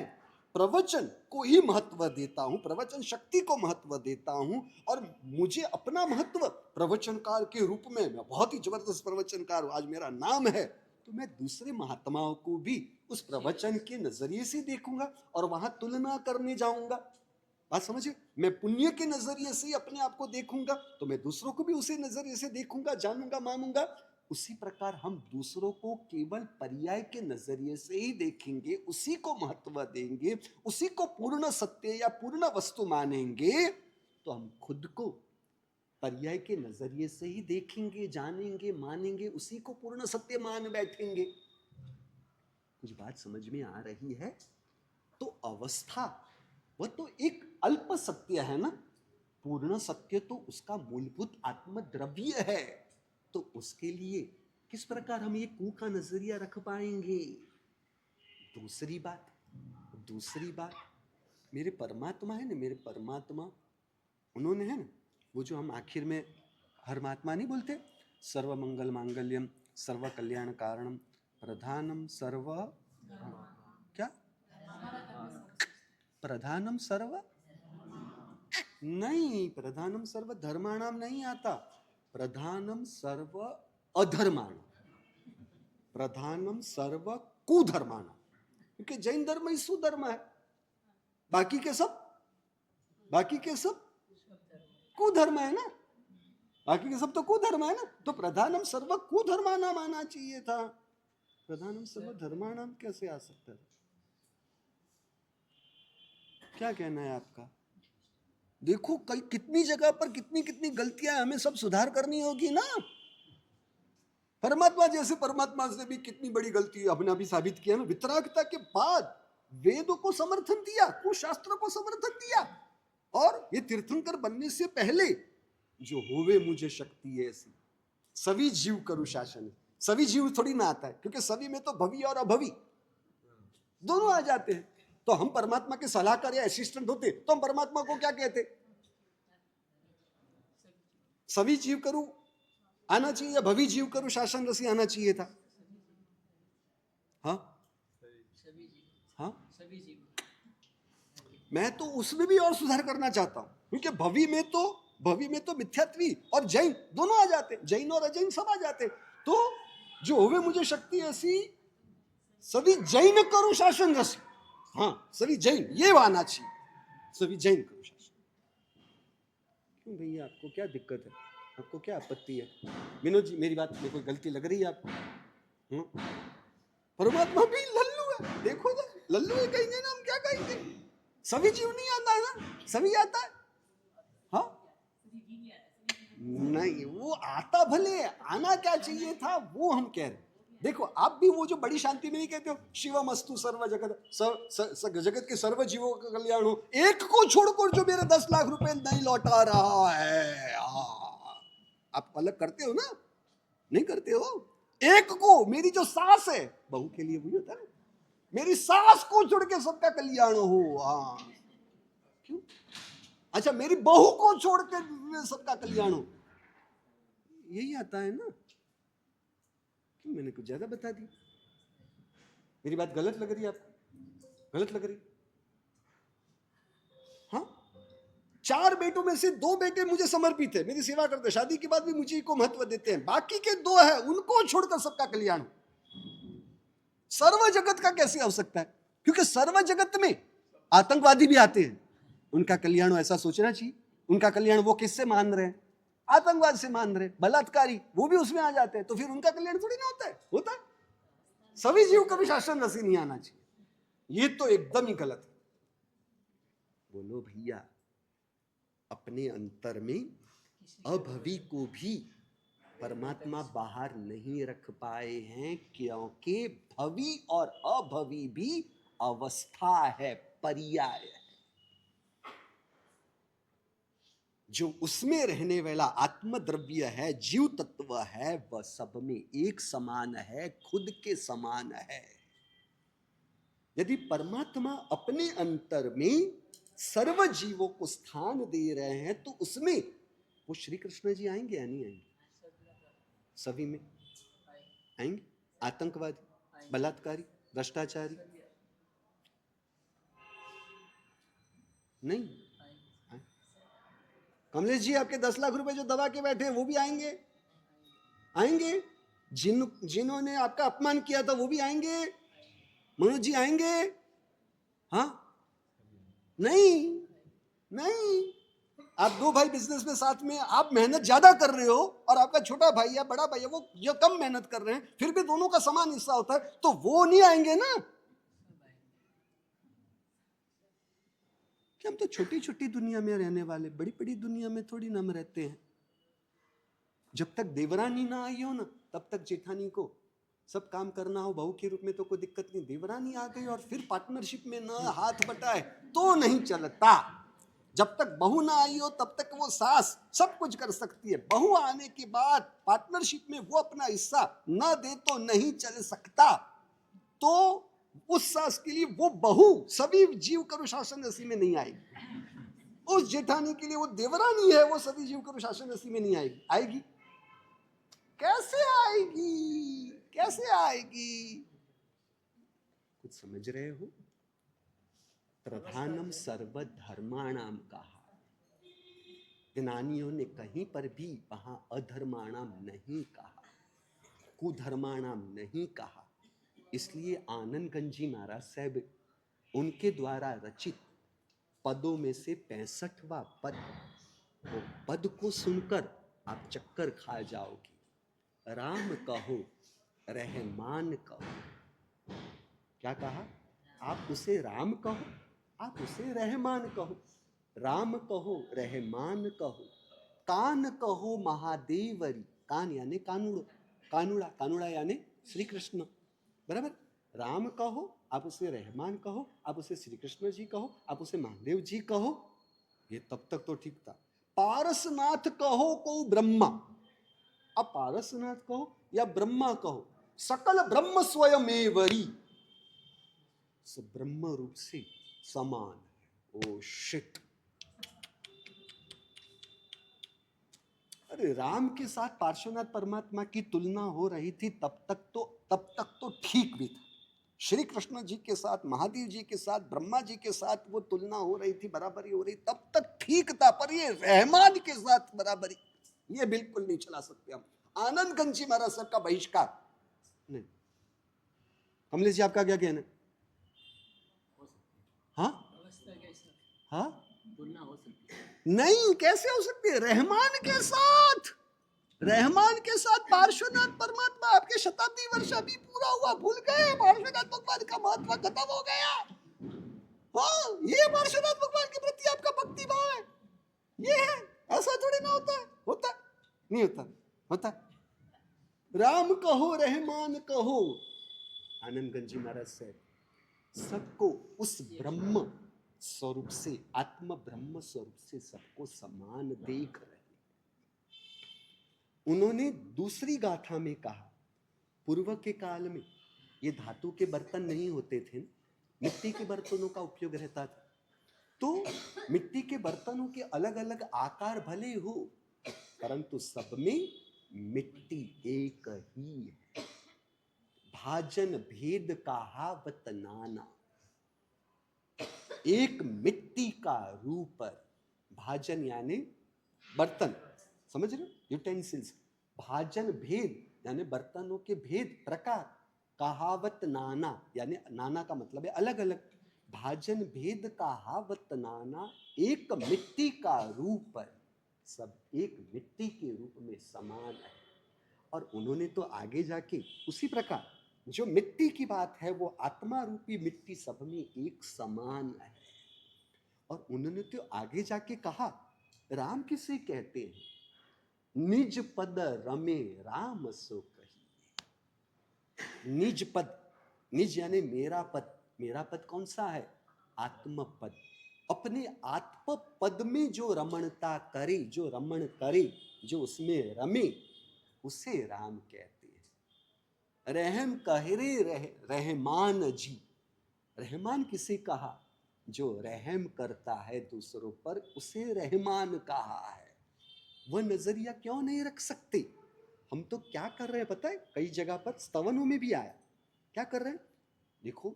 प्रवचन को ही महत्व देता हूं, प्रवचन शक्ति को महत्व देता हूं और मुझे अपना महत्व प्रवचनकार के रूप में, मैं बहुत ही जबरदस्त प्रवचनकार हूं, आज मेरा नाम है, तो मैं दूसरे महात्माओं को भी उस प्रवचन के नजरिए से देखूंगा और वहां तुलना करने जाऊंगा। बात समझिए? मैं पुण्य के नजरिए से ही अपने आप को देखूंगा तो मैं दूसरों को भी उसी नजरिए से देखूंगा, जानूंगा, मानूंगा। उसी प्रकार हम दूसरों को केवल पर्याय के नजरिए से ही देखेंगे, उसी को महत्व देंगे, उसी को पूर्ण सत्य या पूर्ण वस्तु मानेंगे, तो हम खुद को पर्याय के नजरिए से ही देखेंगे, जानेंगे, मानेंगे, उसी को पूर्ण सत्य मान बैठेंगे। कुछ बात समझ में आ रही है? तो अवस्था वह तो एक अल्प सत्य है ना, पूर्ण सत्य तो उसका मूलभूत आत्मद्रव्य है। तो उसके लिए किस प्रकार हम ये कू का नजरिया रख पाएंगे? दूसरी बात मेरे परमात्मा है ना, मेरे परमात्मा, उन्होंने है ना, वो जो हम आखिर में हर महात्मा नहीं बोलते, सर्व मंगल मांगल्यम सर्व कल्याण कारणम प्रधानम सर्व, क्या प्रधानम सर्व, नहीं, प्रधानम सर्व धर्माणाम नहीं आता, प्रधानम सर्व अधर्माणाम, प्रधानम सर्व कुधर्माणाम, क्योंकि जैन धर्म ही सुधर्म है, बाकी के सब कुधर्म है ना, बाकी के सब तो कुधर्म है ना। तो प्रधानम सर्व कुधर्माणाम आना चाहिए था, प्रधानम सर्व धर्माणाम कैसे आ सकता है? क्या कहना है आपका? देखो कई कितनी जगह पर कितनी गलतियां हमें सब सुधार करनी होगी ना। परमात्मा जैसे परमात्मा से भी कितनी बड़ी गलती हमने अभी साबित किया ना। वितरागता के बाद वेदों को समर्थन दिया, कुशास्त्रों को समर्थन दिया, और ये तीर्थंकर बनने से पहले जो होवे मुझे शक्ति ऐसी, सभी जीव करू शासन। सभी जीव थोड़ी ना आता है, क्योंकि सभी में तो भवी और अभवी दोनों आ जाते हैं। तो हम परमात्मा के सलाहकार या असिस्टेंट होते तो हम परमात्मा को क्या कहते? सभी जीव करू आना चाहिए या भवी जीव करू शासन रसी आना चाहिए था? हाँ, मैं तो उसमें भी और सुधार करना चाहता हूं, क्योंकि भवी में तो मिथ्यात्वी और जैन दोनों आ जाते, जैन और अजैन सब आ जाते। तो जो होवे मुझे शक्ति ऐसी, सभी जैन करो शासन रसी, हाँ सभी जैन, ये आना चाहिए, सभी जैन करो शासन। क्यों भैया, आपको क्या दिक्कत है? आपको क्या आपत्ति है? विनोद जी, मेरी बात में कोई गलती लग रही है आपको? परमात्मा भी लल्लू है, देखो ना, लल्लू है कहेंगे ना, हम क्या कहेंगे? सभी जीव नहीं आता है ना, सभी आता है, हाँ नहीं, वो आता भले, आना क्या चाहिए था वो हम कह रहे। देखो आप भी वो जो बड़ी शांति में नहीं कहते हो शिवमस्तु सर्व जगत, जगत के सर्व जीवों का कल्याण हो, एक को छोड़कर जो मेरे 10 लाख रुपए नहीं लौटा रहा है, आप अलग करते हो ना? नहीं करते हो। एक को, मेरी जो सास है, बहू के लिए वही होता है, मेरी सास को छोड़ के सबका कल्याण हो, हाँ क्यों? अच्छा, मेरी बहू को छोड़ के सबका कल्याण हो, यही आता है ना। क्यों, मैंने कुछ ज्यादा बता दी? मेरी बात गलत लग रही है आपको? गलत लग रही? हाँ, 4 बेटों में से 2 बेटे मुझे समर्पित है, मेरी सेवा करते, शादी के बाद भी मुझे को महत्व देते हैं, बाकी के 2 है उनको छोड़कर सबका कल्याण। सर्व जगत का कैसे हो सकता है? क्योंकि सर्व जगत में आतंकवादी भी आते हैं, उनका कल्याण ऐसा सोचना चाहिए। उनका कल्याण वो किससे मान रहे हैं? आतंकवाद से मान रहे, बलात्कारी वो भी उसमें आ जाते हैं, तो फिर उनका कल्याण थोड़ी ना होता है? होता है। सभी जीव का भी शासन रसी नहीं आना चाहिए, ये तो एकदम ही गलत है। बोलो भैया, अपने अंतर में अभवी को भी परमात्मा बाहर नहीं रख पाए हैं, क्योंकि भवी और अभवी भी अवस्था है, पर्याय है। जो उसमें रहने वाला आत्मद्रव्य है, जीव तत्व वह है, वह सब में एक समान है, खुद के समान है। यदि परमात्मा अपने अंतर में सर्व जीवों को स्थान दे रहे हैं तो उसमें वो श्री कृष्ण जी आएंगे या नहीं आएंगे? सभी में आएंगे। आतंकवादी, बलात्कारी, भ्रष्टाचारी नहीं आए? कमलेश जी आपके 10 लाख रुपए जो दबा के बैठे हैं वो भी आएंगे? आएंगे। जिन्होंने आपका अपमान किया था वो भी आएंगे। मनोज जी आएंगे? हाँ नहीं नहीं। आप दो भाई बिजनेस में साथ में, आप मेहनत ज्यादा कर रहे हो और आपका छोटा भाई या बड़ा भाई है वो जो कम मेहनत कर रहे हैं, फिर भी दोनों का समान हिस्सा होता है, तो वो नहीं आएंगे ना। कि हम तो छोटी छोटी दुनिया में रहने वाले, बड़ी बड़ी दुनिया में थोड़ी ना हम रहते हैं। जब तक देवरानी ना आई हो ना तब तक जेठानी को सब काम करना हो बहू के रूप में तो कोई दिक्कत नहीं। देवरानी आ गई और फिर पार्टनरशिप में ना हाथ बटाए तो नहीं चलता। जब तक बहू ना आई हो तब तक वो सास सब कुछ कर सकती है। बहू आने के बाद पार्टनरशिप में वो अपना हिस्सा ना दे तो नहीं चल सकता। तो उस सास के लिए वो बहू सभी जीव कर शासन रसी में नहीं आएगी। उस जेठानी के लिए वो देवरानी है, वो सभी जीव कर शासन रसी में नहीं आएगी। आएगी कैसे आएगी? कैसे आएगी? कुछ समझ रहे हो? प्रधानम सर्वधर्माणाम कहा। ज्ञानियों ने कहीं पर भी वहां अधर्माणाम नहीं कहा, कुधर्माणाम नहीं कहा। इसलिए आनंद गंजी महाराज साहब उनके द्वारा रचित पदों में से 65वां पद, वो पद को सुनकर आप चक्कर खा जाओगे। राम कहो, रहमान कहो। क्या कहा? आप उसे राम कहो, आप उसे रहमान कहो। राम कहो, रहमान कहो, कान कहो महादेवरी। कान यानी कानुड़ो, कानुड़ा, कानुड़ा यानी श्री कृष्ण, बराबर। राम कहो, आप उसे रहमान कहो, आप उसे श्री कृष्ण जी कहो, आप उसे महादेव जी कहो, ये तब तक तो ठीक था। पारसनाथ कहो को ब्रह्मा, अब पारसनाथ कहो या ब्रह्मा कहो, सकल ब्रह्म स्वयमेवरी, सब ब्रह्म रूप से समान है। Oh shit! अरे राम के साथ पार्श्वनाथ परमात्मा की तुलना हो रही थी तब तक तो ठीक भी था। श्री कृष्ण जी के साथ, महादेव जी के साथ, ब्रह्मा जी के साथ वो तुलना हो रही थी, बराबरी हो रही, तब तक ठीक था। पर ये रहमान के साथ बराबरी, ये बिल्कुल नहीं चला सकते हम। आनंद गंजी महाराज साहब का बहिष्कार नहीं। कमलेश जी आपका क्या कहना है? हाँ हाँ नहीं, कैसे हो सकती है? रहमान के साथ, रहमान के साथ पार्श्वनाथ परमात्मा। आपके शताब्दी वर्ष अभी पूरा हुआ, भूल गए? पार्श्वनाथ भगवान का महत्व खत्म हो गया। हाँ, ये पार्श्वनाथ भगवान के प्रति आपका भक्ति भाव है, ये है। ऐसा थोड़ी ना होता है। होता नहीं होता? होता। राम कहो, रहमान कहो। आनंद गंजी महाराज से सबको उस ब्रह्म स्वरूप से, आत्म ब्रह्म स्वरूप से सबको समान देख रहे। उन्होंने दूसरी गाथा में कहा, पूर्व के काल में ये धातु के बर्तन नहीं होते थे, मिट्टी के बर्तनों का उपयोग रहता था। तो मिट्टी के बर्तनों के अलग अलग आकार भले हो, परंतु सब में मिट्टी एक ही है। भाजन भेद कहावत नाना, एक मिट्टी का रूप। भाजन यानी बर्तन, समझ रहे हो? यूटेंसिल्स। भाजन भेद यानी बर्तनों के भेद, प्रकार। कहावत नाना यानी नाना का मतलब है अलग अलग। भाजन भेद कहावत नाना, एक मिट्टी का रूप, सब एक मिट्टी के रूप में समान है। और उन्होंने तो आगे जाके उसी प्रकार जो मिट्टी की बात है, वो आत्मा रूपी मिट्टी सब में एक समान है। और उन्होंने तो आगे जाके कहा, राम किसे कहते हैं? निज पद रमे राम सो कही। निज पद, निज यानी मेरा पद। मेरा पद कौन सा है? आत्म पद। अपने आत्म पद में जो रमणता करे, जो रमण करे, जो उसमें रमे, उसे राम कहते हैं। रहम कहरे रहमान जी। रहमान किसे कहा? जो रहम करता है दूसरों पर, उसे रहमान कहा है। वह नजरिया क्यों नहीं रख सकते? हम तो क्या कर रहे हैं पता है? कई जगह पर स्तवनों में भी आया, क्या कर रहे हैं? देखो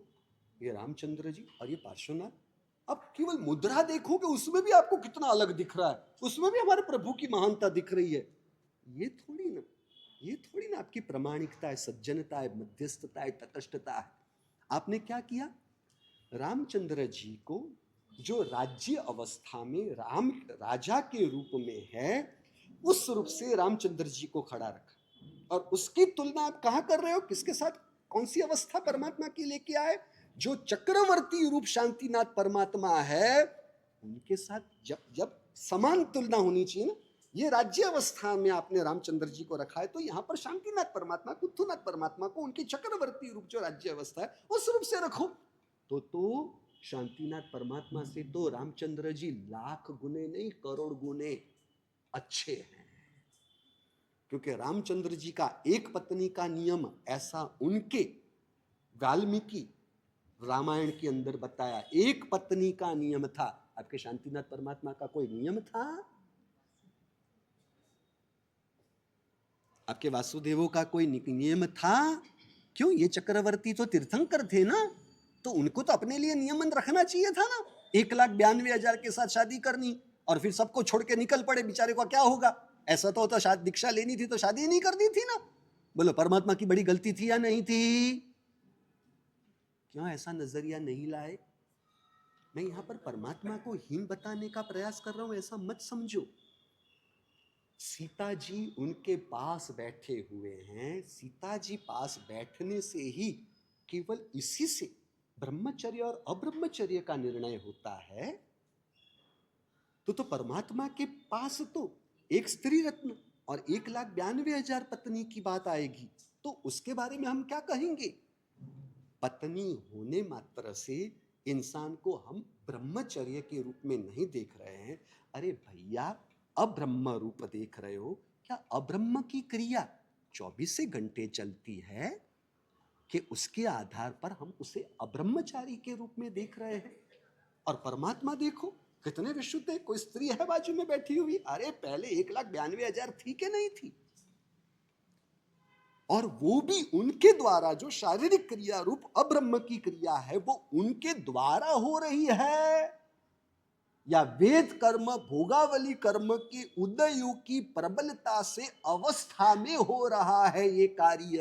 ये रामचंद्र जी और ये पार्श्वनाथ, अब केवल मुद्रा देखोगे उसमें भी आपको कितना अलग दिख रहा है, उसमें भी हमारे प्रभु की महानता दिख रही है। ये थोड़ी ना, ये थोड़ी ना आपकी प्रामाणिकता है, सज्जनता है, मध्यस्थता है, तटस्थता है। आपने क्या किया? रामचंद्र जी को जो राज्य अवस्था में राम राजा के रूप में है, उस रूप से रामचंद्र जी को खड़ा रखा। और उसकी तुलना आप कहाँ कर रहे हो? किसके साथ? कौन सी अवस्था परमात्मा की लेके आए? जो चक्रवर्ती रूप शांतिनाथ परमात्मा है उनके साथ जब जब समान तुलना होनी चाहिए ना। ये राज्य अवस्था में आपने रामचंद्र जी को रखा है, तो यहाँ पर शांतिनाथ परमात्मा, कुत्थुनाथ परमात्मा को उनकी चक्रवर्ती रूप जो राज्य अवस्था है उस रूप से रखो। तो शांतिनाथ परमात्मा से तो रामचंद्र जी लाख गुने नहीं, करोड़ गुने अच्छे हैं। क्योंकि रामचंद्र जी का एक पत्नी का नियम ऐसा उनके वाल्मीकि रामायण के अंदर बताया, एक पत्नी का नियम था। आपके शांतिनाथ परमात्मा का कोई नियम था? आपके वासुदेवों का कोई नियम था? क्यों? ये चक्रवर्ती तो तीर्थंकर थे ना, तो उनको तो अपने लिए नियमन रखना चाहिए था ना। 1,92,000 के साथ शादी करनी और फिर सबको छोड़ के निकल पड़े, बेचारे को क्या होगा? ऐसा तो होता, शायद दीक्षा लेनी थी तो शादी नहीं कर दी थी ना। बोलो परमात्मा की बड़ी गलती थी या नहीं थी? क्यों ऐसा नजरिया नहीं लाए? मैं यहां पर परमात्मा को हीन बताने का प्रयास कर रहा हूं, ऐसा मत समझो। सीता जी उनके पास बैठे हुए हैं, सीता जी पास बैठने से ही केवल इसी से ब्रह्मचर्य और अब्रह्मचर्य का निर्णय होता है। तो परमात्मा के पास तो एक स्त्री रत्न और 1,92,000 पत्नी की बात आएगी, तो उसके बारे में हम क्या कहेंगे? पत्नी होने मात्र से इंसान को हम ब्रह्मचर्य के रूप में नहीं देख रहे हैं। अरे भैया, अब्रह्म रूप देख रहे हो क्या? अब्रह्म की क्रिया 24 घंटे चलती है कि उसके आधार पर हम उसे अब्रह्मचारी के रूप में देख रहे हैं। और परमात्मा देखो कितने विशुद्ध है। कोई स्त्री है बाजू में बैठी हुई, अरे पहले 1,92,000 थी कि नहीं थी? और वो भी उनके द्वारा, जो शारीरिक क्रिया रूप अब्रह्म की क्रिया है वो उनके द्वारा हो रही है, या वेद कर्म भोगावली कर्म के उदयों की प्रबलता से अवस्था में हो रहा है ये कार्य।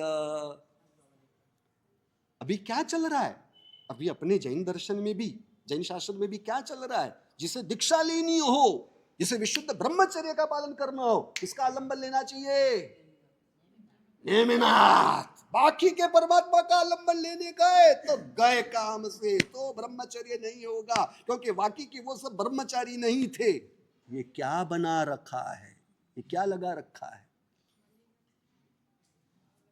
अभी क्या चल रहा है? अभी अपने जैन दर्शन में भी, जैन शास्त्र में भी क्या चल रहा है? जिसे दीक्षा लेनी हो, जिसे विशुद्ध ब्रह्मचर्य का पालन करना हो, किसका आलंबन लेना चाहिए? नेमिनाथ। बाकी के परमात्मा का आलंबन लेने गए तो गए काम से, तो ब्रह्मचर्य नहीं होगा, क्योंकि बाकी के वो सब ब्रह्मचारी नहीं थे। ये क्या बना रखा है? ये क्या लगा रखा है?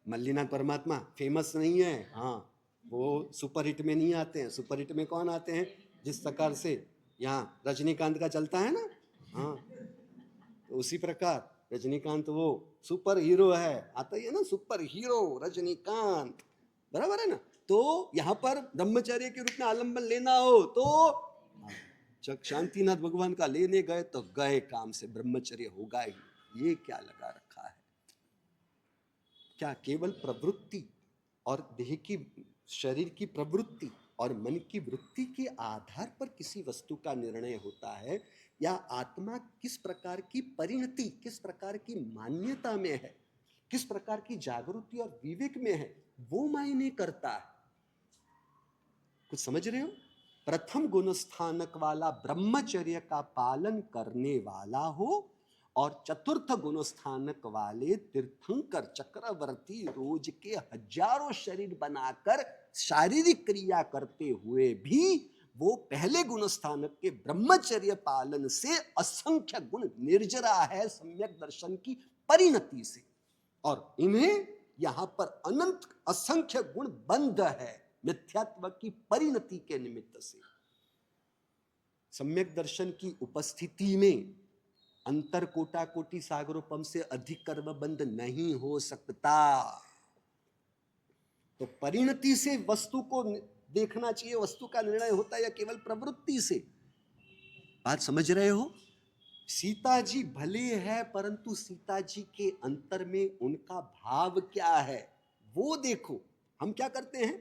मल्लीनाथ परमात्मा फेमस नहीं है, हाँ वो सुपरहिट में नहीं आते हैं। सुपरहिट में कौन आते हैं? जिस प्रकार से यहाँ रजनीकांत का चलता है ना, हाँ, तो उसी प्रकार रजनीकांत वो सुपर हीरो है, आता ही है ना, सुपर हीरो रजनीकांत, बराबर है ना। तो यहाँ पर ब्रह्मचर्य के रूप में आलंबन लेना हो तो जब शांतिनाथ भगवान का लेने गए तो गए काम से, ब्रह्मचर्य होगा ही। ये क्या लगा रखा है? क्या केवल प्रवृत्ति और देह की, शरीर की प्रवृत्ति और मन की वृत्ति के आधार पर किसी वस्तु का निर्णय होता है, या आत्मा किस प्रकार की परिणति, किस प्रकार की मान्यता में है, किस प्रकार की जागृति और विवेक में है, वो मायने करता है। कुछ समझ रहे हो? प्रथम गुण स्थानक वाला ब्रह्मचर्य का पालन करने वाला हो, और चतुर्थ गुण स्थानक वाले तीर्थंकर चक्रवर्ती रोज के हजारों शरीर बनाकर शारीरिक क्रिया करते हुए भी वो पहले गुण स्थानक के ब्रह्मचर्य पालन से असंख्य गुण निर्जरा है, सम्यक दर्शन की परिणति से। और इन्हें यहां पर अनंत असंख्य गुण बंद है मिथ्यात्व की परिणति के निमित्त से। सम्यक दर्शन की उपस्थिति में अंतर कोटा कोटि सागरोपम से अधिक कर्म बंध नहीं हो सकता। तो परिणति से वस्तु को देखना चाहिए, वस्तु का निर्णय होता है या केवल प्रवृत्ति से? बात समझ रहे हो? सीता जी भले है, परंतु सीता जी के अंतर में उनका भाव क्या है वो देखो। हम क्या करते हैं,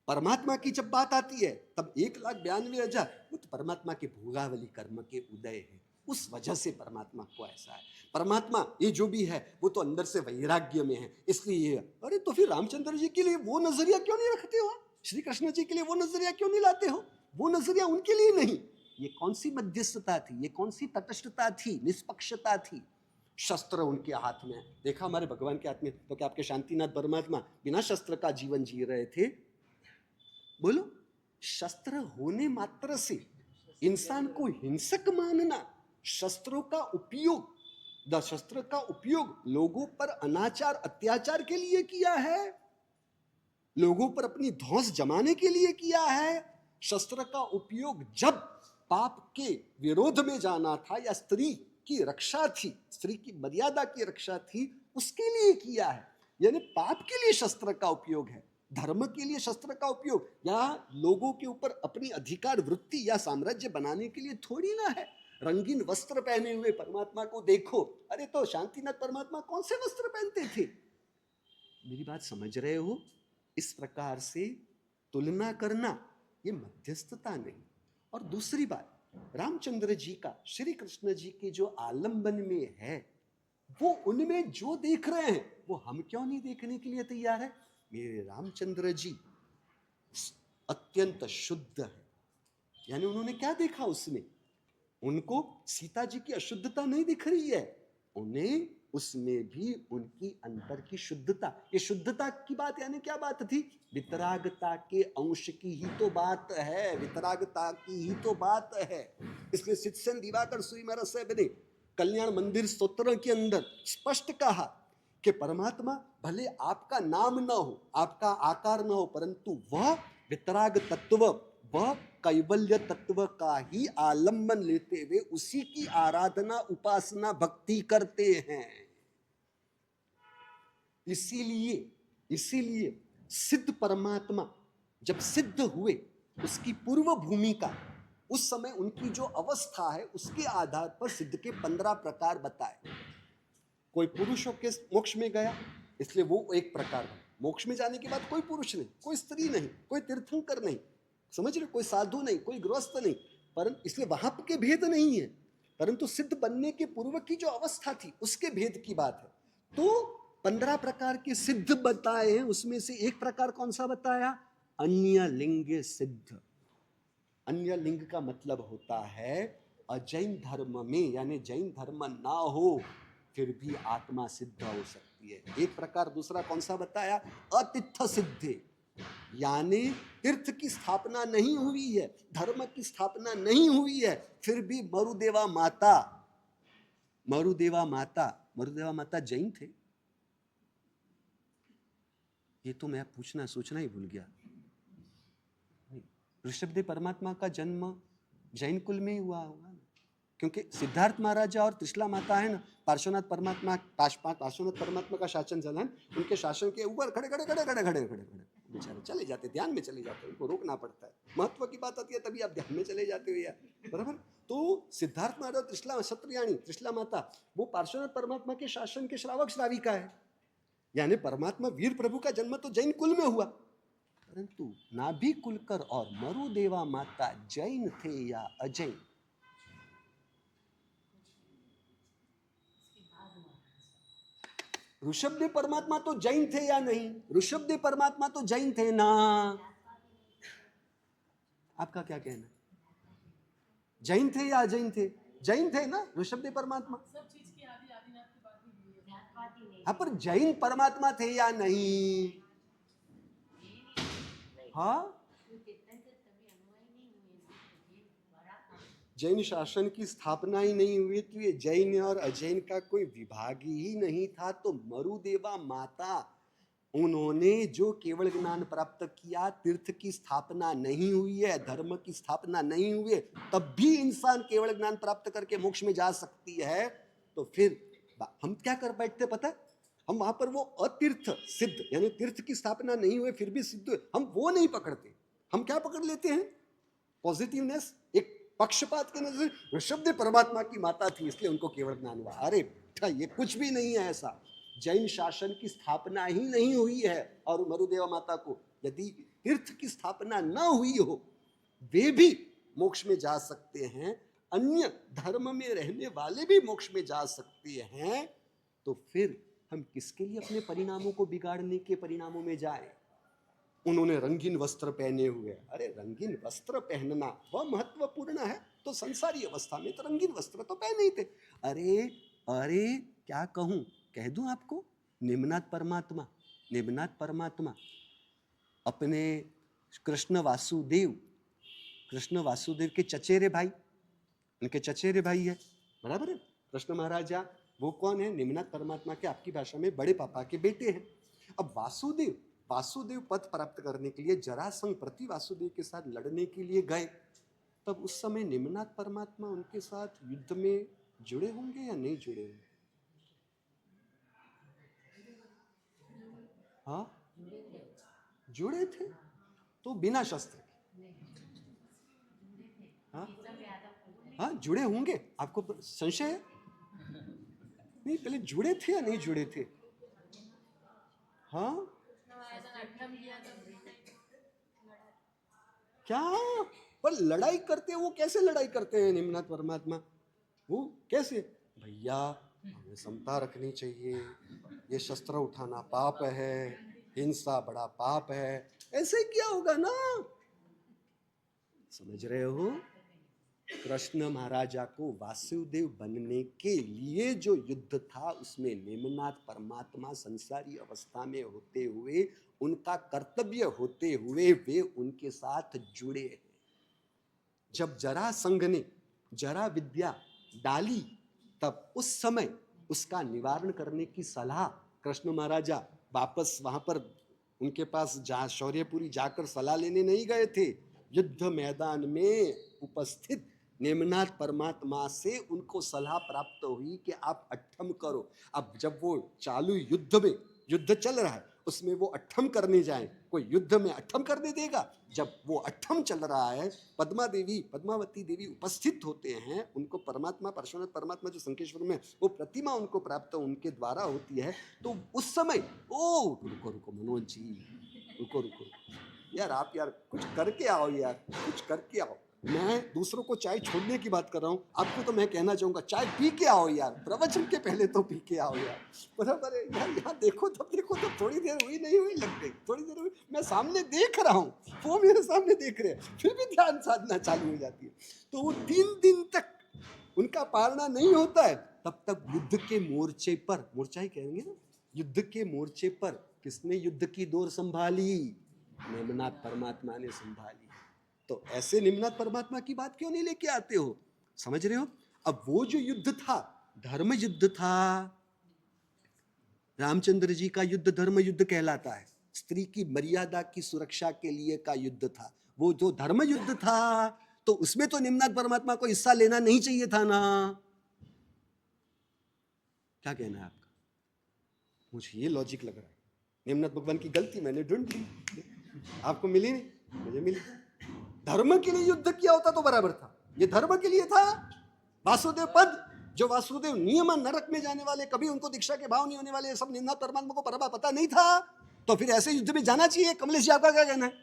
परमात्मा की जब बात आती है तब 1,92,000 वो तो परमात्मा के भोगावली कर्म के उदय है, उस वजह से परमात्मा को ऐसा है। परमात्मा ये जो भी है वो तो अंदर से वैराग्य में है, इसलिए। अरे तो फिर रामचंद्र जी के लिए वो नजरिया क्यों नहीं रखते हो? श्री कृष्ण जी के लिए वो नजरिया क्यों नहीं लाते हो? वो नजरिया उनके लिए नहीं। ये कौन सी मध्यस्थता थी, ये कौन सी तटस्थता थी, निष्पक्षता थी? शस्त्र उनके हाथ में, देखा हमारे भगवान के हाथ में, तो क्या आपके शांतिनाथ परमात्मा बिना शस्त्र का जीवन जी रहे थे? बोलो, शस्त्र होने मात्र से इंसान को हिंसक मानना, शस्त्रों का उपयोग, शस्त्र का उपयोग लोगों पर अनाचार अत्याचार के लिए किया है, लोगों पर अपनी धौंस जमाने के लिए किया है। शस्त्र का उपयोग जब पाप के विरोध में जाना था या स्त्री की रक्षा थी, स्त्री की मर्यादा की रक्षा थी, उसके लिए किया है। यानी पाप के लिए शस्त्र का उपयोग है, धर्म के लिए शस्त्र का उपयोग या लोगों के ऊपर अपनी अधिकार वृत्ति या साम्राज्य बनाने के लिए थोड़ी ना है। रंगीन वस्त्र पहने हुए परमात्मा को देखो, अरे तो शांतिनाथ परमात्मा कौन से वस्त्र पहनते थे? मेरी बात समझ रहे हो? इस प्रकार से तुलना करना ये मध्यस्थता नहीं। और दूसरी बात, रामचंद्र जी का श्री कृष्ण जी के जो आलंबन में है, वो उनमें जो देख रहे हैं वो हम क्यों नहीं देखने के लिए तैयार है? मेरे रामचंद्र जी अत्यंत शुद्ध है। यानी उन्होंने क्या देखा उसमें? उनको सीता जी की अशुद्धता नहीं दिख रही है, उन्हें उसमें भी उनकी अंतर की शुद्धता। ये शुद्धता की बात यानी क्या बात थी? वितरागता के अंश की ही तो बात है, वितरागता की ही तो बात है। इसलिए सिद्धसेन दिवाकर सुई महाराज साहब ने कल्याण मंदिर स्तोत्र के अंदर स्पष्ट कहा कि परमात्मा भले आपका नाम ना हो, आपका आकार ना हो, परंतु वह वितराग तत्व, वह कैवल्य तत्व का ही आलंबन लेते हुए उसी की आराधना उपासना भक्ति करते हैं। इसीलिए सिद्ध परमात्मा जब सिद्ध हुए, उसकी पूर्व भूमिका, उस समय उनकी जो अवस्था है उसके आधार पर सिद्ध के 15 प्रकार बताए। कोई पुरुषों के मोक्ष में गया इसलिए वो एक प्रकार, मोक्ष में जाने के बाद कोई पुरुष नहीं, कोई स्त्री नहीं, कोई तीर्थंकर नहीं, समझ रहे, कोई साधु नहीं, कोई गृहस्थ नहीं, परंतु इसलिए वहां के भेद नहीं है, परंतु सिद्ध बनने के पूर्व की जो अवस्था थी उसके भेद की बात है। तो 15 प्रकार के सिद्ध बताए हैं, उसमें से एक प्रकार कौन सा बताया? अन्य लिंग सिद्ध। अन्य लिंग का मतलब होता है अजैन धर्म में, यानी जैन धर्म ना हो फिर भी आत्मा सिद्ध हो सकती है, एक प्रकार। दूसरा कौन सा बताया? अतित्थ सिद्धि, यानी तीर्थ की स्थापना नहीं हुई है, धर्म की स्थापना नहीं हुई है, फिर भी मरुदेवा माता, मरुदेवा माता जैन थे? ये तो मैं पूछना सोचना ही भूल गया। ऋषभदेव परमात्मा का जन्म जैन कुल में ही हुआ होगा ना, क्योंकि सिद्धार्थ महाराजा और त्रिशला माता है ना, पार्श्वनाथ परमात्मा का शासन चला है, उनके शासन के ऊपर खड़े बेचारे चले जाते, ध्यान में चले जाते, उनको रोकना पड़ता है। महत्व की बात आती है तभी आप ध्यान में चले जाते हो यार, बराबर। तो सिद्धार्थ महाराज त्रिशला सत्रयाणी त्रिशला माता वो पार्श्वनाथ परमात्मा के शासन के श्रावक श्राविका है, यानी परमात्मा वीर प्रभु का जन्म तो जैन कुल में हुआ, परंतु नाभि कुलकर और मरुदेवा माता जैन थे या अजैन? ऋषभदेव परमात्मा तो जैन थे या नहीं? ऋषभदेव परमात्मा तो जैन थे ना। आपका क्या कहना? जैन थे या अजैन थे? जैन थे ना ऋषभदेव परमात्मा। हाँ, पर जैन परमात्मा थे या नहीं? हाँ, जैन शासन की स्थापना ही नहीं हुई तो ये जैन और अजैन का कोई विभाग ही नहीं था। तो मरुदेवा माता उन्होंने जो केवल ज्ञान प्राप्त किया, तीर्थ की स्थापना नहीं हुई है, धर्म की स्थापना नहीं हुई है, तब भी इंसान केवल ज्ञान प्राप्त करके मोक्ष में जा सकती है। तो फिर हम क्या कर बैठते पता है? हम वहां पर वो अतीर्थ सिद्ध, यानी तीर्थ की स्थापना नहीं हुए फिर भी सिद्ध हुए, हम वो नहीं पकड़ते। हम क्या पकड़ लेते हैं? पॉजिटिवनेस, एक पक्षपात के नजर ऋषभ परमात्मा की माता थी इसलिए उनको केवल ज्ञान हुआ। अरे ये कुछ भी नहीं है ऐसा। जैन शासन की स्थापना ही नहीं हुई है, और मरुदेवा माता को यदि तीर्थ की स्थापना न हुई हो, वे भी मोक्ष में जा सकते हैं, अन्य धर्म में रहने वाले भी मोक्ष में जा सकते हैं। तो फिर हम किसके लिए अपने परिणामों को बिगाड़ने के परिणामों में जाए? उन्होंने रंगीन वस्त्र पहने हुए, अरे रंगीन वस्त्र पहनना वह महत्वपूर्ण है, तो संसारी अवस्था में तो रंगीन वस्त्र तो पहने ही थे। अरे अरे क्या कहूं, कह दूं आपको? निम्नाथ परमात्मा अपने कृष्ण वासुदेव के चचेरे भाई, उनके चचेरे भाई है, बराबर है? कृष्ण महाराजा वो कौन है? निम्नाथ परमात्मा के आपकी भाषा में बड़े पापा के बेटे हैं। अब वासुदेव पद प्राप्त करने के लिए जरासंध प्रति वासुदेव के साथ लड़ने के लिए गए, तब उस समय निम्नाथ परमात्मा उनके साथ युद्ध में जुड़े होंगे या नहीं जुड़े होंगे? हाँ, जुड़े थे, तो बिना शस्त्र। हाँ जुड़े होंगे, आपको संशय है? नहीं, पहले जुड़े थे या नहीं जुड़े थे? हाँ क्या? पर लड़ाई करते, वो कैसे लड़ाई करते हैं निम्नाथ परमात्मा? वो कैसे? भैया हमें समता रखनी चाहिए, ये शस्त्र उठाना पाप है, हिंसा बड़ा पाप है, ऐसे किया होगा ना? समझ रहे हो? कृष्ण महाराजा को वासुदेव बनने के लिए जो युद्ध था, उसमें निम्नाथ परमात्मा संसारी अवस्था में होते हुए, उनका कर्तव्य होते हुए वे उनके साथ जुड़े हैं। जब जरासंध ने जरा विद्या डाली, तब उस समय उसका निवारण करने की सलाह कृष्ण महाराजा वापस वहां पर उनके पास शौर्यपुरी जाकर सलाह लेने नहीं गए थे। युद्ध मैदान में उपस्थित निम्नाथ परमात्मा से उनको सलाह प्राप्त हुई कि आप अट्ठम करो। अब जब वो चालू युद्ध चल रहा है, उसमें वो अट्ठम करने जाएं, कोई युद्ध में अट्ठम करने देगा? जब वो अट्ठम चल रहा है, पद्मावती देवी उपस्थित होते हैं, उनको परमात्मा परशुनाथ परमात्मा जो संकेश्वर में वो प्रतिमा उनको प्राप्त उनके द्वारा होती है, तो उस समय रुको मनोज जी, रुको यार, आप यार कुछ करके आओ यार, कुछ करके आओ। मैं दूसरों को चाय छोड़ने की बात कर रहा हूँ, आपको तो मैं कहना चाहूंगा चाय पी के आओ यार, प्रवचन के पहले तो पी के आओ यार। बराबर है यार, यहाँ देखो तब थोड़ी देर हुई नहीं हुई लग गई, थोड़ी देर हुई, मैं सामने देख रहा हूँ, वो मेरे सामने देख रहे हैं, फिर भी ध्यान साधना चालू हो जाती है। तो वो 3 दिन तक उनका पालना नहीं होता है, तब तक युद्ध के मोर्चे पर, मोर्चा ही कहेंगे ना, युद्ध के मोर्चे पर किसने युद्ध की डोर संभाली? निम्नाथ परमात्मा ने संभाली। तो ऐसे निम्नाथ परमात्मा की बात क्यों नहीं लेके आते हो? समझ रहे हो? अब वो जो युद्ध था, धर्म युद्ध था। रामचंद्र जी का युद्ध धर्म युद्ध कहलाता है। स्त्री की मर्यादा की सुरक्षा के लिए का युद्ध था वो, जो धर्म युद्ध था, तो उसमें तो निम्नाथ परमात्मा को हिस्सा लेना नहीं चाहिए था ना? क्या कहना है आपका? मुझे ये लॉजिक लग रहा है। निम्नाथ भगवान की गलती मैंने ढूंढ ली, आपको मिली नहीं, मुझे मिली। धर्म के लिए युद्ध किया होता तो बराबर था, ये धर्म के लिए था। वासुदेव पद, जो वासुदेव नियम नरक में जाने वाले, कभी उनको दीक्षा के भाव नहीं होने वाले, सब निम्नाथ परमात्मा को बराबर पता नहीं था, तो फिर ऐसे युद्ध में जाना चाहिए? कमलेश जी आपका क्या कहना है?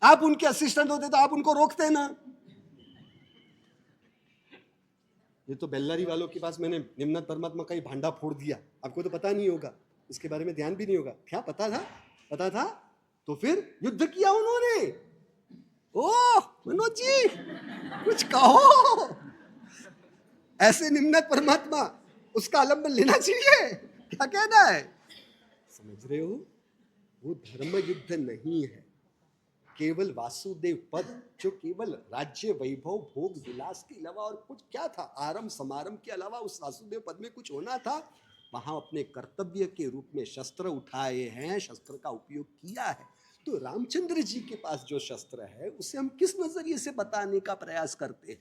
आप उनके असिस्टेंट होते तो आप उनको रोकते ना। ये तो बेल्लारी वालों के पास मैंने निम्नाथ परमात्मा का ही भांडा फोड़ दिया, आपको तो पता नहीं होगा, इसके बारे में ध्यान भी नहीं होगा। क्या पता था? तो फिर युद्ध किया उन्होंने। ओह मनोज जी, कुछ कहो। ऐसे निम्नाथ परमात्मा, उसका आलम्बन लेना चाहिए, क्या कहना है? समझ रहे हो? वो धर्म युद्ध नहीं है, केवल वासुदेव पद, जो केवल राज्य वैभव भोग विलास के अलावा और कुछ क्या था, आरंभ समारंभ के अलावा उस वासुदेव पद में कुछ होना था, वहां अपने कर्तव्य के रूप में शस्त्र उठाए हैं, शस्त्र का उपयोग किया है। तो रामचंद्र जी के पास जो शस्त्र है उसे हम किस नजरिए से बताने का प्रयास करते हैं?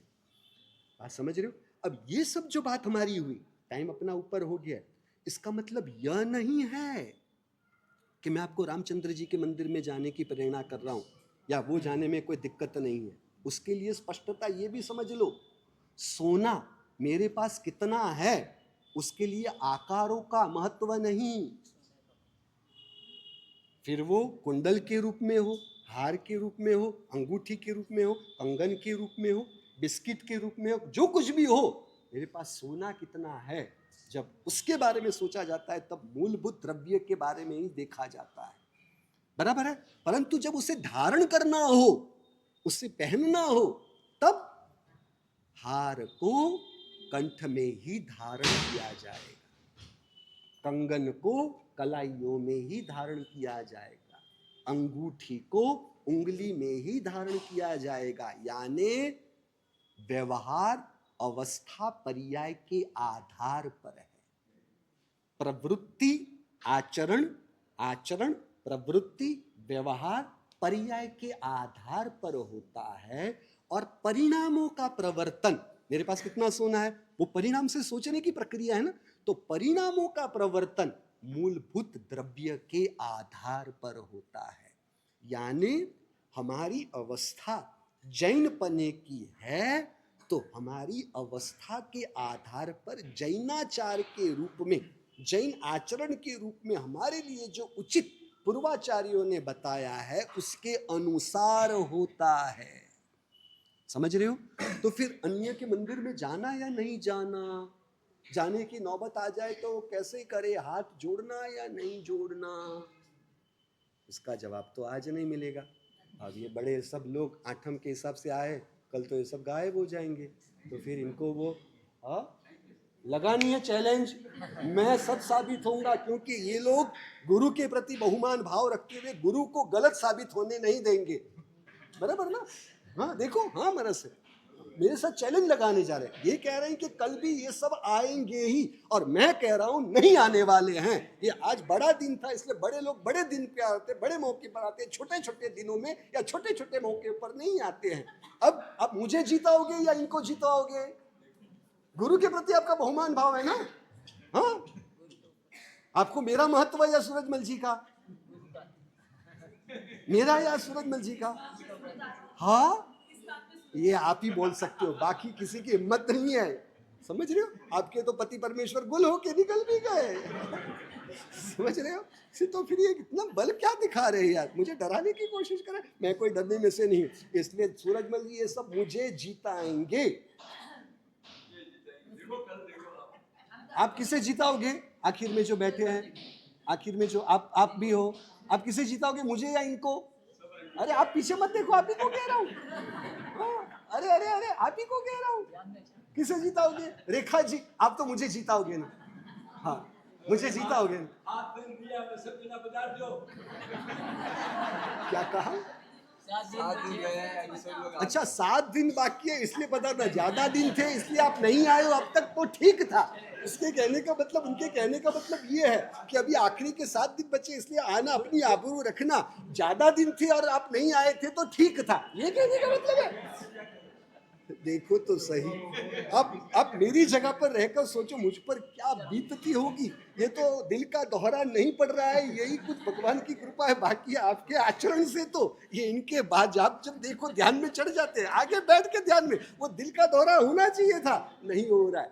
बात समझ रहे हो? अब ये सब जो बात हमारी हुई, टाइम अपना ऊपर हो गया, इसका मतलब यह नहीं है कि मैं आपको रामचंद्र जी के मंदिर में जाने की प्रेरणा कर रहा हूं या वो जाने में कोई दिक्कत नहीं है। उसके लिए स्पष्टता ये भी समझ लो, सोना मेरे पास कितना है उसके लिए आकारों का महत्व नहीं, फिर वो कुंडल के रूप में हो, हार के रूप में हो, अंगूठी के रूप में हो, कंगन के रूप में हो, बिस्किट के रूप में हो, जो कुछ भी हो, मेरे पास सोना कितना है, जब उसके बारे में सोचा जाता है तब मूलभूत द्रव्य के बारे में ही देखा जाता है। बराबर है? परंतु जब उसे धारण करना हो, उसे पहनना हो, तब हार को कंठ में ही धारण किया जाएगा, कंगन को कलाइयों में ही धारण किया जाएगा, अंगूठी को उंगली में ही धारण किया जाएगा। यानी व्यवहार अवस्था पर्याय के आधार पर है। प्रवृत्ति आचरण, आचरण प्रवृत्ति व्यवहार पर्याय के आधार पर होता है। और परिणामों का प्रवर्तन, मेरे पास कितना सोना है वो परिणाम से सोचने की प्रक्रिया है ना, तो परिणामों का प्रवर्तन मूलभूत द्रव्य के आधार पर होता है। यानी हमारी अवस्था जैन पने की है तो हमारी अवस्था के आधार पर जैनाचार के रूप में, जैन आचरण के रूप में हमारे लिए जो उचित पूर्वाचार्यों ने बताया है उसके अनुसार होता है। समझ रहे हो? तो फिर अन्य के मंदिर में जाना या नहीं जाना, जाने की नौबत आ जाए तो कैसे करे, हाथ जोड़ना या नहीं जोड़ना, इसका जवाब तो आज नहीं मिलेगा। अब ये बड़े सब लोग आठम के हिसाब से आए, कल तो ये सब गायब हो जाएंगे, तो फिर इनको वो लगानी है चैलेंज, मैं सच साबित होऊंगा, क्योंकि ये लोग गुरु के प्रति बहुमान भाव रखते हुए गुरु को गलत साबित होने नहीं देंगे। बराबर ना? हाँ देखो, हाँ मेरे साथ चैलेंज लगाने जा रहे हैं। ये कह रहे हैं कि कल भी ये सब आएंगे ही, और मैं कह रहा हूं नहीं आने वाले हैं। ये आज बड़ा दिन था इसलिए बड़े लोग बड़े दिन पे आते, बड़े मौके पर आते हैं, छोटे छोटे दिनों में या छोटे छोटे मौके पर नहीं आते हैं। अब मुझे जीताओगे या इनको जीताओगे? गुरु के प्रति आपका बहुमान भाव है ना? हाँ, आपको मेरा महत्व या सूरजमल जी का? मेरा या सूरजमल जी का? हाँ, ये आप ही बोल सकते हो, बाकी किसी की हिम्मत नहीं है। समझ रहे हो? आपके तो पति परमेश्वर गुल होके निकल भी गए। समझ रहे हो? तो फिर ये इतना बल क्या दिखा रहे हैं यार, मुझे डराने की कोशिश कर रहे हैं। मैं कोई डरने में से नहीं हूं, इसलिए सूरजमल जी ये सब मुझे जीताएंगे। आप किसे जीताओगे? आखिर में जो बैठे हैं, आखिर में जो आप भी हो, आप किसे जीताओगे, मुझे या इनको? अरे आप पीछे मत देखो, आप ही को कह रहा हूँ। अरे अरे अरे आप ही को कह रहा हूँ, किसे जीताओगे? रेखा जी, आप तो मुझे जीताओगे ना? हाँ, मुझे जीताओगे ना? क्या कहा?
7 दिन गए।
अच्छा 7 दिन बाकी है इसलिए बता था, ज्यादा दिन थे इसलिए आप नहीं आए हो अब तक, तो ठीक था। उसके कहने का मतलब, उनके कहने का मतलब ये है कि अभी आखिरी के 7 दिन बचे इसलिए आना, अपनी आबरू रखना। ज्यादा दिन थे और आप नहीं आए थे तो ठीक था, ये कहने का मतलब है। देखो तो सही, अब मेरी जगह पर रहकर सोचो मुझ पर क्या बीतती होगी। ये तो दिल का दोहरा नहीं पड़ रहा है, यही कुछ भगवान की कृपा है, बाकी आपके आचरण से तो ये इनके बाद आप जब देखो ध्यान में चढ़ जाते हैं, आगे बैठ के ध्यान में, वो दिल का दोहरा होना चाहिए था, नहीं हो रहा है।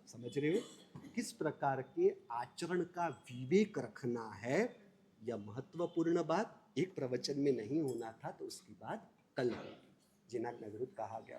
समझ रहे हो? किस प्रकार के आचरण का विवेक रखना है, यह महत्वपूर्ण बात एक प्रवचन में नहीं होना था, तो उसकी बात कल होगी। जिनाक नगरुत कहा गया।